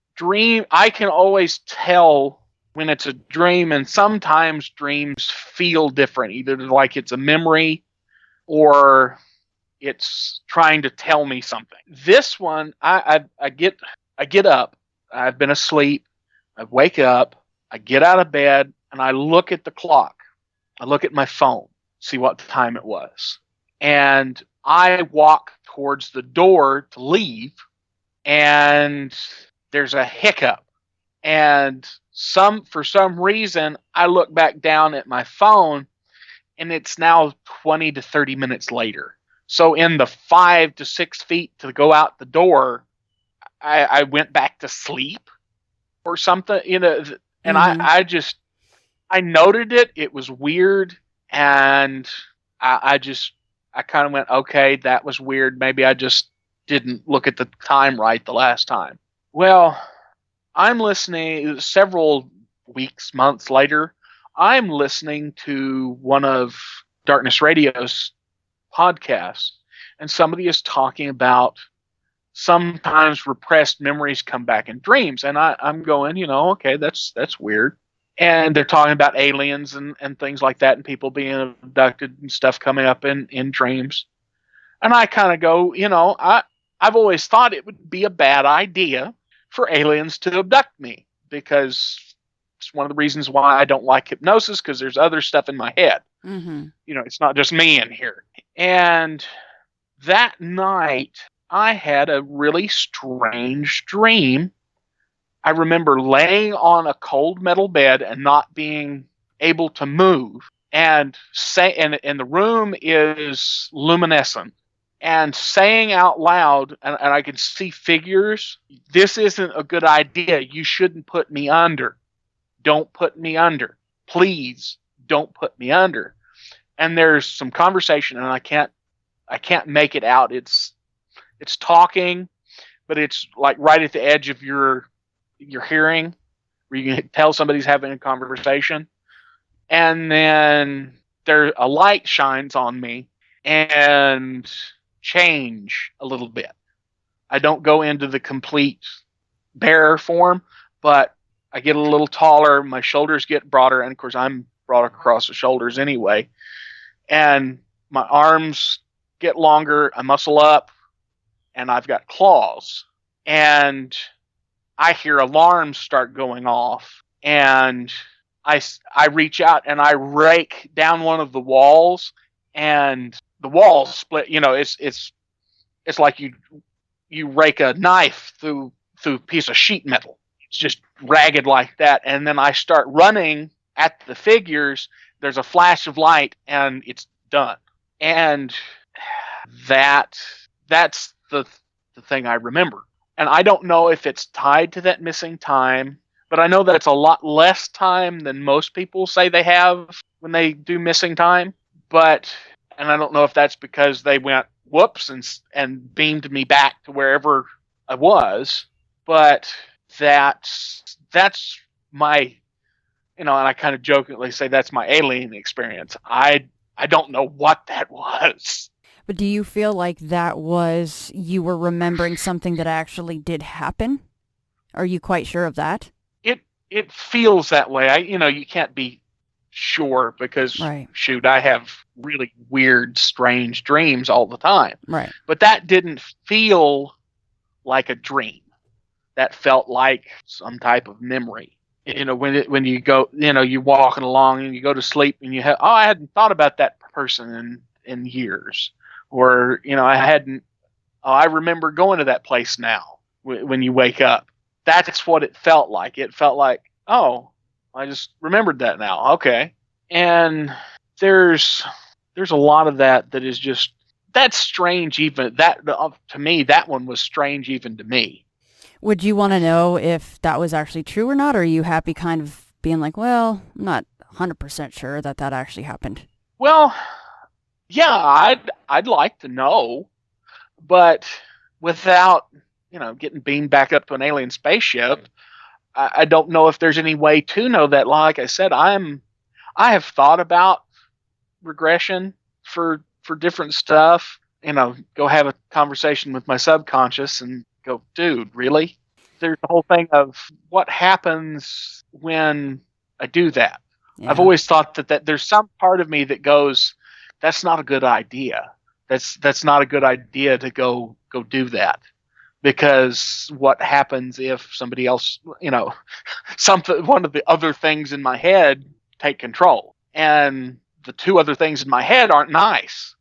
I can always tell when it's a dream, and sometimes dreams feel different, either like it's a memory or it's trying to tell me something. This one, I get up, I've been asleep, I wake up, I get out of bed, and I look at the clock. I look at my phone, see what time it was. And I walk towards the door to leave, and there's a hiccup. And for some reason, I look back down at my phone, and it's now 20 to 30 minutes later. So in the 5 to 6 feet to go out the door, I went back to sleep or something, and I noted it. It was weird. And I kind of went, okay, that was weird. Maybe I just didn't look at the time right the last time. Well, I'm listening several weeks, months later. I'm listening to one of Darkness Radio's podcasts, and somebody is talking about sometimes repressed memories come back in dreams. And I'm going, okay, that's weird. And they're talking about aliens and things like that, and people being abducted and stuff coming up in dreams. And I kind of go, I've always thought it would be a bad idea for aliens to abduct me, because it's one of the reasons why I don't like hypnosis, because there's other stuff in my head. It's not just me in here. And that night, I had a really strange dream. I remember laying on a cold metal bed and not being able to move, and the room is luminescent, and saying out loud, and I can see figures, "This isn't a good idea. You shouldn't put me under. Don't put me under. Please don't put me under." And there's some conversation, and I can't make it out. It's talking, but it's like right at the edge of your hearing, where you can tell somebody's having a conversation. And then a light shines on me and change a little bit. I don't go into the complete bear form, but I get a little taller, my shoulders get broader, and of course I'm broad across the shoulders anyway. And my arms get longer, I muscle up, and I've got claws. And I hear alarms start going off, and I reach out and I rake down one of the walls, and the walls split. It's like you rake a knife through a piece of sheet metal. It's just ragged like that. And then I start running at the figures. There's a flash of light, and it's done. And that's the thing I remember. And I don't know if it's tied to that missing time, but I know that it's a lot less time than most people say they have when they do missing time. And I don't know if that's because they went whoops and beamed me back to wherever I was. But that's my, and I kind of jokingly say that's my alien experience. I I don't know what that was. But do you feel like that was you were remembering something that actually did happen? Are you quite sure of that? It feels that way. You can't be sure because, Right. shoot, I have really weird, strange dreams all the time. Right. But that didn't feel like a dream. That felt like some type of memory. When you go, you're walking along and you go to sleep and you have, I hadn't thought about that person in years. Or, I remember going to that place now when you wake up. That's what it felt like. It felt like, oh, I just remembered that now. Okay. And there's a lot of that is just, that's strange. Even that, to me, that one was strange even to me. Would you want to know if that was actually true or not? Or are you happy kind of being like, well, I'm not 100% sure that actually happened? Well, yeah, I'd like to know, but without, getting beamed back up to an alien spaceship, I don't know if there's any way to know that. Like I said, I have thought about regression for different stuff. Go have a conversation with my subconscious and go, dude, really? There's the whole thing of what happens when I do that. Yeah. I've always thought that there's some part of me that goes, that's not a good idea. That's not a good idea to go do that. Because what happens if somebody else, one of the other things in my head take control, and the two other things in my head aren't nice.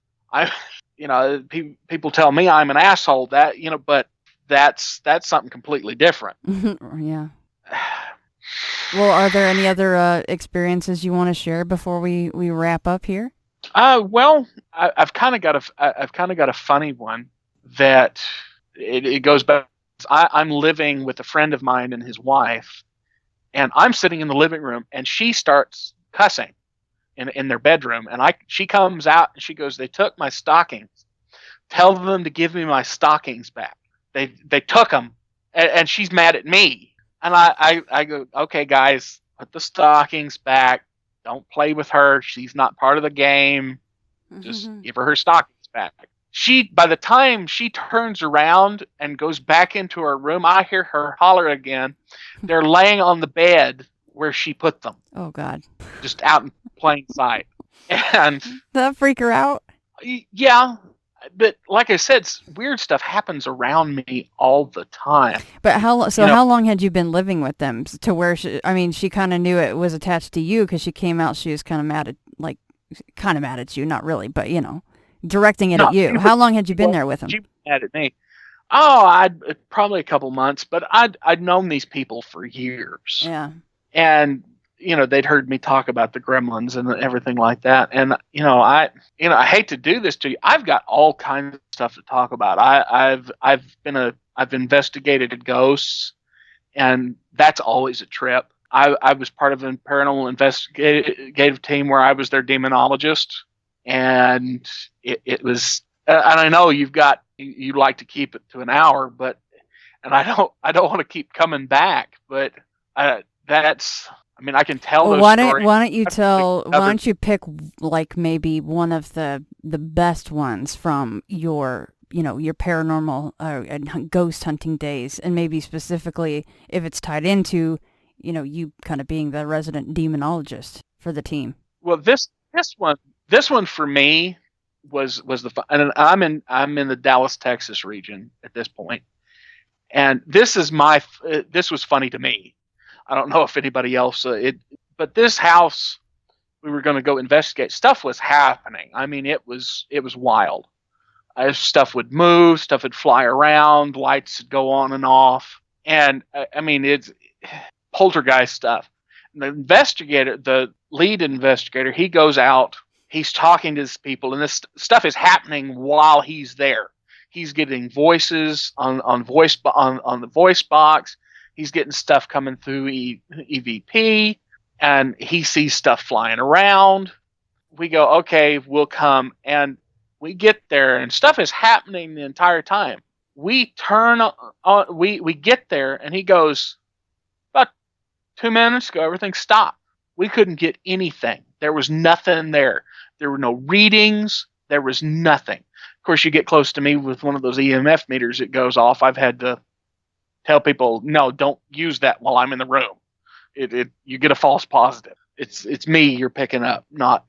People tell me I'm an asshole. But that's something completely different. Yeah. Well, are there any other experiences you want to share before we wrap up here? Well, I've kind of got a funny one that. It goes back. I'm living with a friend of mine and his wife, and I'm sitting in the living room, and she starts cussing in their bedroom. And she comes out and she goes, "They took my stockings. Tell them to give me my stockings back. They took them," and she's mad at me. And I go, "Okay, guys, put the stockings back. Don't play with her. She's not part of the game. Just give her stockings back." By the time she turns around and goes back into her room, I hear her holler again. They're laying on the bed where she put them. Oh, God. Just out in plain sight. And did that freak her out? Yeah. But like I said, weird stuff happens around me all the time. But how long had you been living with them to where she kind of knew it was attached to you because she came out, she was kind of mad at you, not really, but directing it at you. How long had you been there with him? She was mad at me. Oh, probably a couple months, but I'd known these people for years. Yeah. And they'd heard me talk about the gremlins and everything like that. And I hate to do this to you. I've got all kinds of stuff to talk about. I've investigated ghosts, and that's always a trip. I was part of a paranormal investigative team where I was their demonologist. And it was, and I know you'd like to keep it to an hour, and I don't want to keep coming back, but I can tell those stories. Why don't you pick like maybe one of the best ones from your paranormal and ghost hunting days, and maybe specifically if it's tied into, you kind of being the resident demonologist for the team. Well, this one for me was the fun, and I'm in the Dallas, Texas region at this point, and this was funny to me. I don't know if anybody else but this house we were going to go investigate. Stuff was happening. It was wild. Stuff would move, stuff would fly around, lights would go on and off, and it's poltergeist stuff. And the lead investigator, he goes out. He's talking to these people, and this stuff is happening while he's there. He's getting voices on the voice box. He's getting stuff coming through EVP, and he sees stuff flying around. We go, okay, we'll come, and we get there, and stuff is happening the entire time. We turn on, we get there, and he goes, about 2 minutes ago, everything stopped. We couldn't get anything. There was nothing there. There were no readings. There was nothing. Of course, you get close to me with one of those EMF meters, it goes off. I've had to tell people, no, don't use that while I'm in the room. You get a false positive. It's me you're picking up, not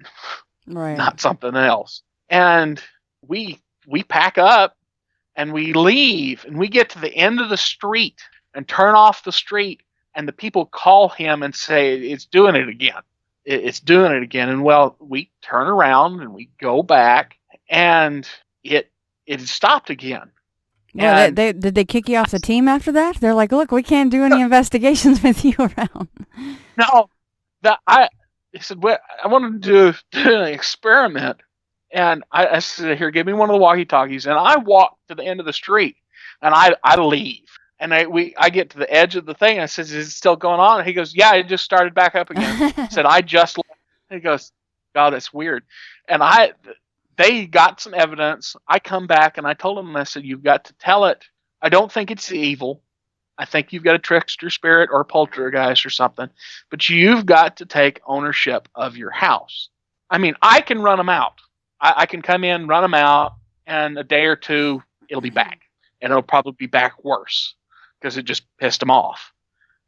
something else. And we pack up and we leave, and we get to the end of the street and turn off the street, and the people call him and say, it's doing it again. It's doing it again. And well, we turn around and we go back, and it stopped again. Well, did they kick you off the team after that? They're like, look, we can't do any investigations with you around. No, I said, well, I wanted to do an experiment. And I said, here, give me one of the walkie-talkies. And I walk to the end of the street, and I leave. And I get to the edge of the thing, and I says, is it still going on? And he goes, yeah, it just started back up again. I said, I just left. He goes, God, that's weird. And they got some evidence. I come back, and I told them, I said, you've got to tell it. I don't think it's evil. I think you've got a trickster spirit or a poltergeist or something. But you've got to take ownership of your house. I mean, I can run them out. I can come in, run them out, and a day or two, it'll be back. And it'll probably be back worse because it just pissed them off.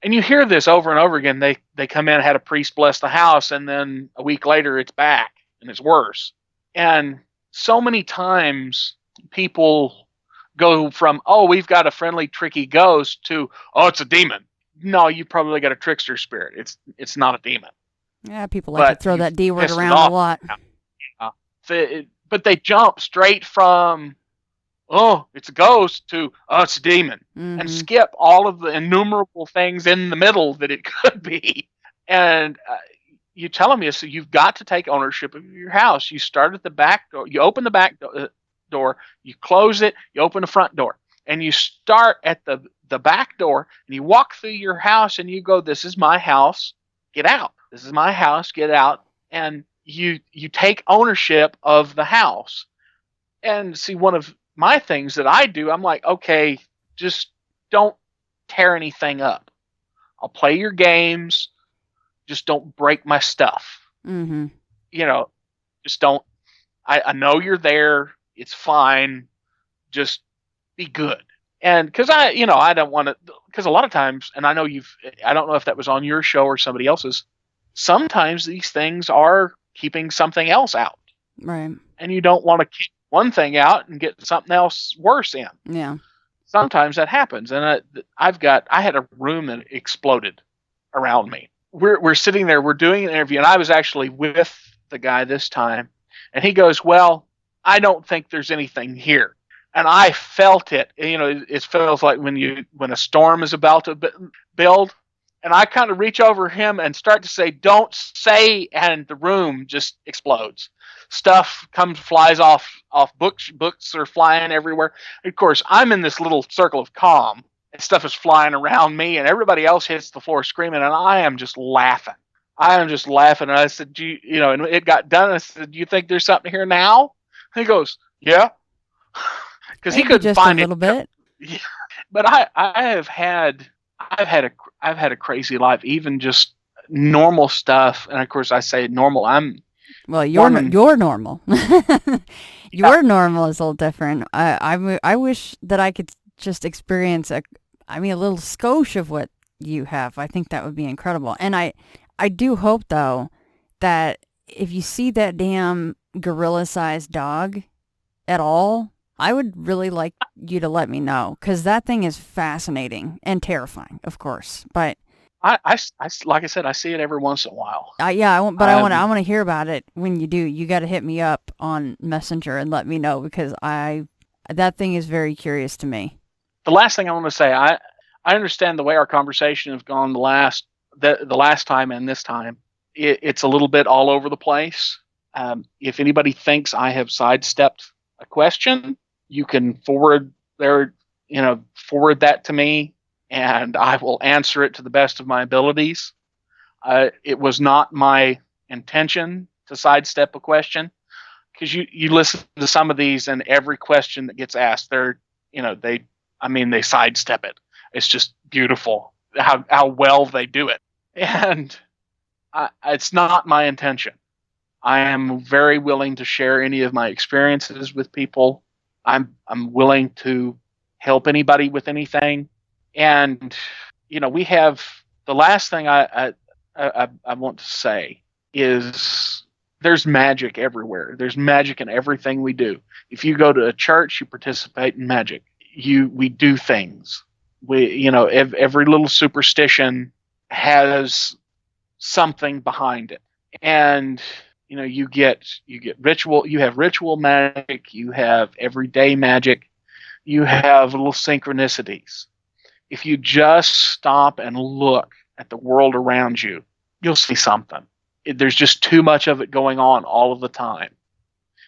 And you hear this over and over again. They come in, had a priest bless the house, and then a week later it's back and it's worse. And so many times people go from, oh, we've got a friendly, tricky ghost to, oh, it's a demon. No, you probably got a trickster spirit. It's not a demon. Yeah, people like to throw that D word around a lot. But they jump straight from, oh, it's a ghost to, oh, it's a demon. And skip all of the innumerable things in the middle that it could be. And you tell them, so you've got to take ownership of your house. You start at the back door. You open the back door. You close it. You open the front door. And you start at the back door, and you walk through your house, and you go, this is my house. Get out. This is my house. Get out. And you take ownership of the house. And see, one of my things that I do, I'm like, okay, just don't tear anything up. I'll play your games. Just don't break my stuff. Mm-hmm. Just don't. I know you're there. It's fine. Just be good. And because I don't want to, because a lot of times, and I know I don't know if that was on your show or somebody else's, sometimes these things are keeping something else out. Right. And you don't want to keep one thing out and get something else worse in. Yeah. Sometimes that happens. And I had a room that exploded around me. We're sitting there, we're doing an interview, and I was actually with the guy this time. And he goes, well, I don't think there's anything here. And I felt it. It feels like when a storm is about to build. And I kind of reach over him and start to say, don't say, and the room just explodes. Stuff flies off books. Books are flying everywhere. Of course, I'm in this little circle of calm, and stuff is flying around me, and everybody else hits the floor screaming, and I am just laughing. And I said, and it got done. I said, do you think there's something here now? He goes, yeah. Because he couldn't find it. Just a little bit. Yeah. But I've had a crazy life, even just normal stuff. And of course, I say normal. You're normal. Your normal is a little different. I wish that I could just experience a little skosh of what you have. I think that would be incredible. And I do hope though that if you see that damn gorilla-sized dog at all, I would really like you to let me know, because that thing is fascinating and terrifying, of course. But I like I said, I see it every once in a while. I want to hear about it when you do. You got to hit me up on Messenger and let me know, because that thing is very curious to me. The last thing I want to say, I understand the way our conversation has gone the last time and this time. It's a little bit all over the place. If anybody thinks I have sidestepped a question, you can forward that to me, and I will answer it to the best of my abilities. It was not my intention to sidestep a question, because you listen to some of these, and every question that gets asked, they sidestep it. It's just beautiful how well they do it, and it's not my intention. I am very willing to share any of my experiences with people. I'm willing to help anybody with anything. And, we have, the last thing I want to say is there's magic everywhere. There's magic in everything we do. If you go to a church, you participate in magic. We do things. Every little superstition has something behind it. And, you get ritual, you have ritual magic, you have everyday magic, you have little synchronicities. If you just stop and look at the world around you, you'll see something. There's just too much of it going on all of the time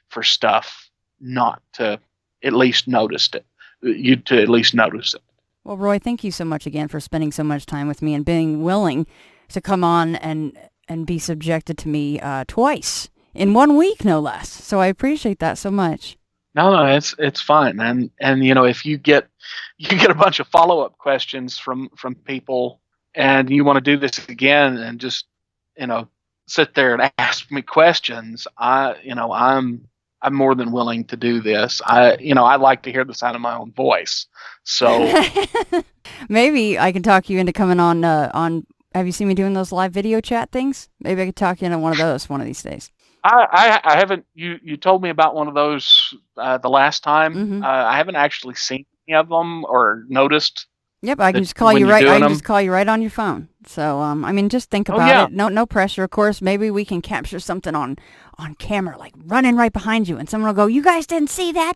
for stuff not to at least notice it. To at least notice it. Well, Roy, thank you so much again for spending so much time with me and being willing to come on and be subjected to me twice in 1 week, no less. So I appreciate that so much. No, it's fine. And if you get a bunch of follow-up questions from people and you want to do this again and just, sit there and ask me questions, I'm more than willing to do this. I like to hear the sound of my own voice. So maybe I can talk you into coming on. Have you seen me doing those live video chat things? Maybe I could talk you into one of those one of these days. I haven't. You told me about one of those the last time. Mm-hmm. I haven't actually seen any of them or noticed. Yep, I can just call you right. I can just call you right on your phone. So, just think about it. No pressure, of course. Maybe we can capture something on camera, like running right behind you, and someone will go, "You guys didn't see that?"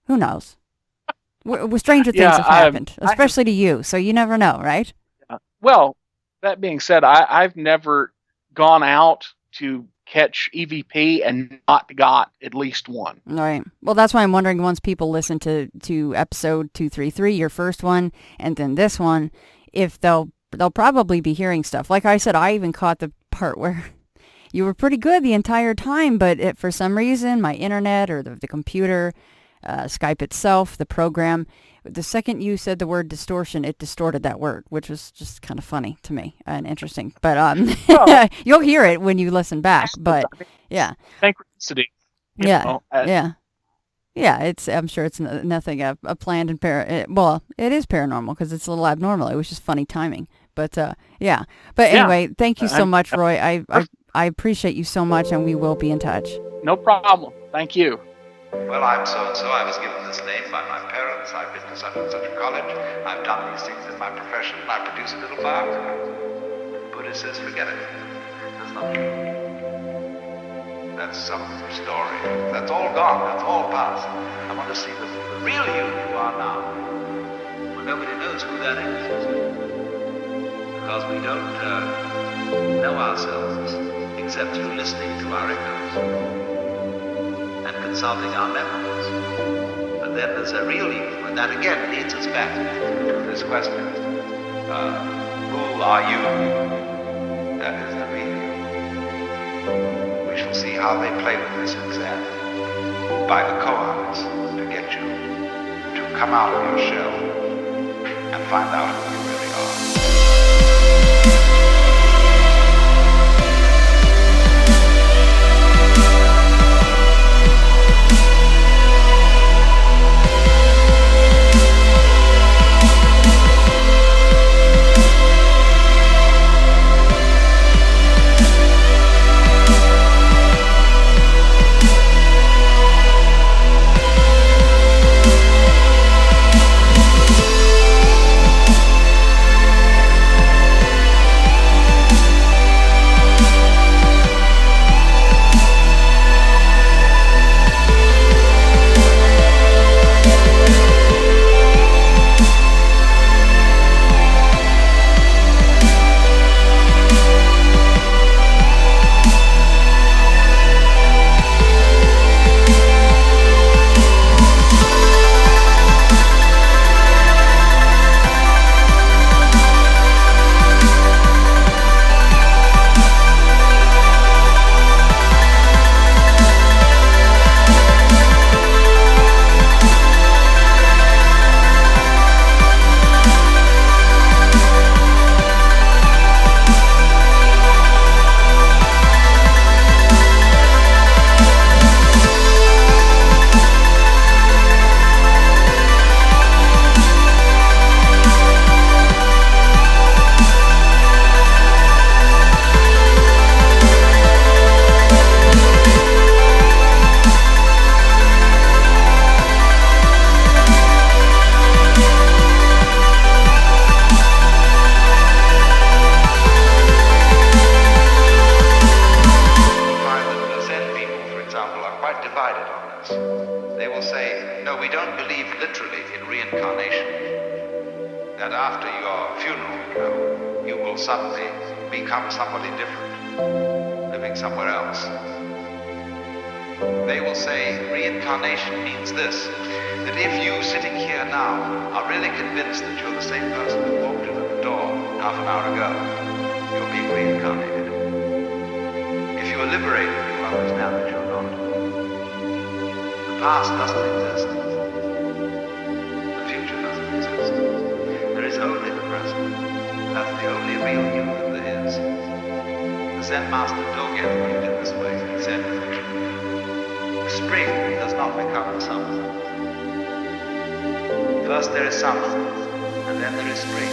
Who knows? Stranger things have happened, especially to you. So you never know, right? Well, that being said, I've never gone out to catch EVP and not got at least one. All right. Well, that's why I'm wondering, once people listen to episode 233, your first one, and then this one, if they'll probably be hearing stuff. Like I said, I even caught the part where you were pretty good the entire time, but for some reason, my internet or the computer, Skype itself, the program, the second you said the word distortion, it distorted that word, which was just kind of funny to me and interesting. But you'll hear it when you listen back. But yeah, synchronicity. Yeah. I'm sure it's nothing a planned and it is paranormal because it's a little abnormal. It was just funny timing. But yeah. But anyway, thank you so much, Roy. I appreciate you so much, and we will be in touch. No problem. Thank you. Well, I'm so-and-so. I was given this name by my parents. I've been to such and such a college. I've done these things in my profession. I produce a little fire. Buddha says, forget it. That's not true. That's some story. That's all gone. That's all past. I want to see the real you are now. Well, nobody knows who that is. Because we don't know ourselves except through listening to our echoes and consulting our memories. But then there's a real you, and that again leads us back to this question. Who are you? That is the real you. We shall see how they play with this exam by the koans to get you to come out of your shell and find out who you really are. divided on this. They will say, no, we don't believe literally in reincarnation. That after your funeral, you will suddenly become somebody different, living somewhere else. They will say reincarnation means this, that if you sitting here now are really convinced that you're the same person who walked in at the door half an hour ago, you're being reincarnated. If you are liberated, you will understand that you're not. The past doesn't exist. The future doesn't exist. There is only the present. That's the only real you that there is. The Zen master Dogen put it in this way. He said, spring does not become the summer. First there is summer, and then there is spring.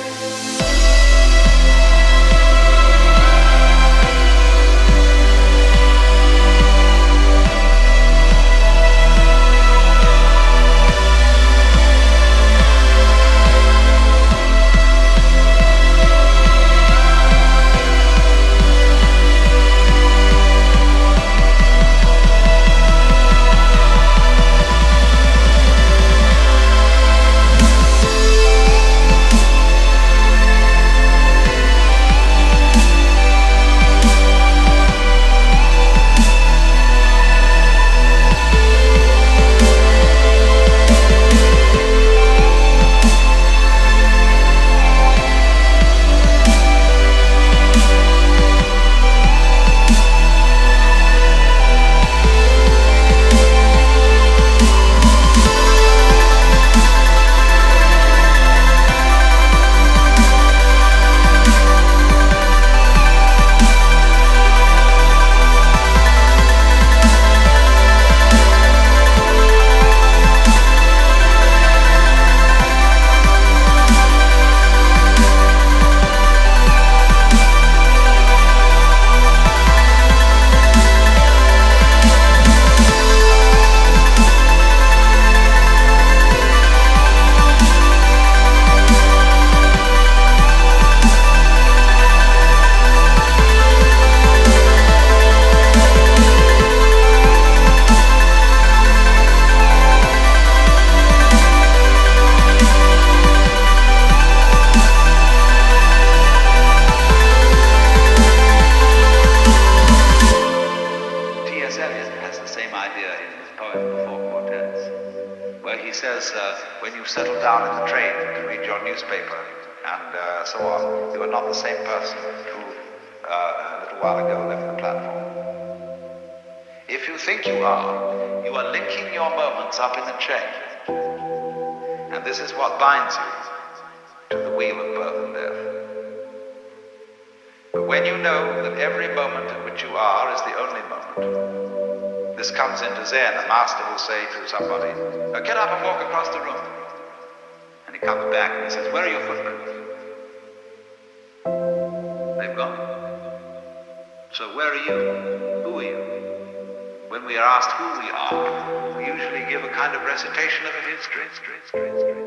When you settle down in the train to read your newspaper and so on, you are not the same person who a little while ago left the platform. If you think you are linking your moments up in a chain. And this is what binds you to the wheel of birth and death. But when you know that every moment in which you are is the only moment, this comes into Zen. A master will say to somebody, get up and walk across the room. And he comes back and he says, where are your footprints? They've gone. So where are you? Who are you? When we are asked who we are, we usually give a kind of recitation of a history.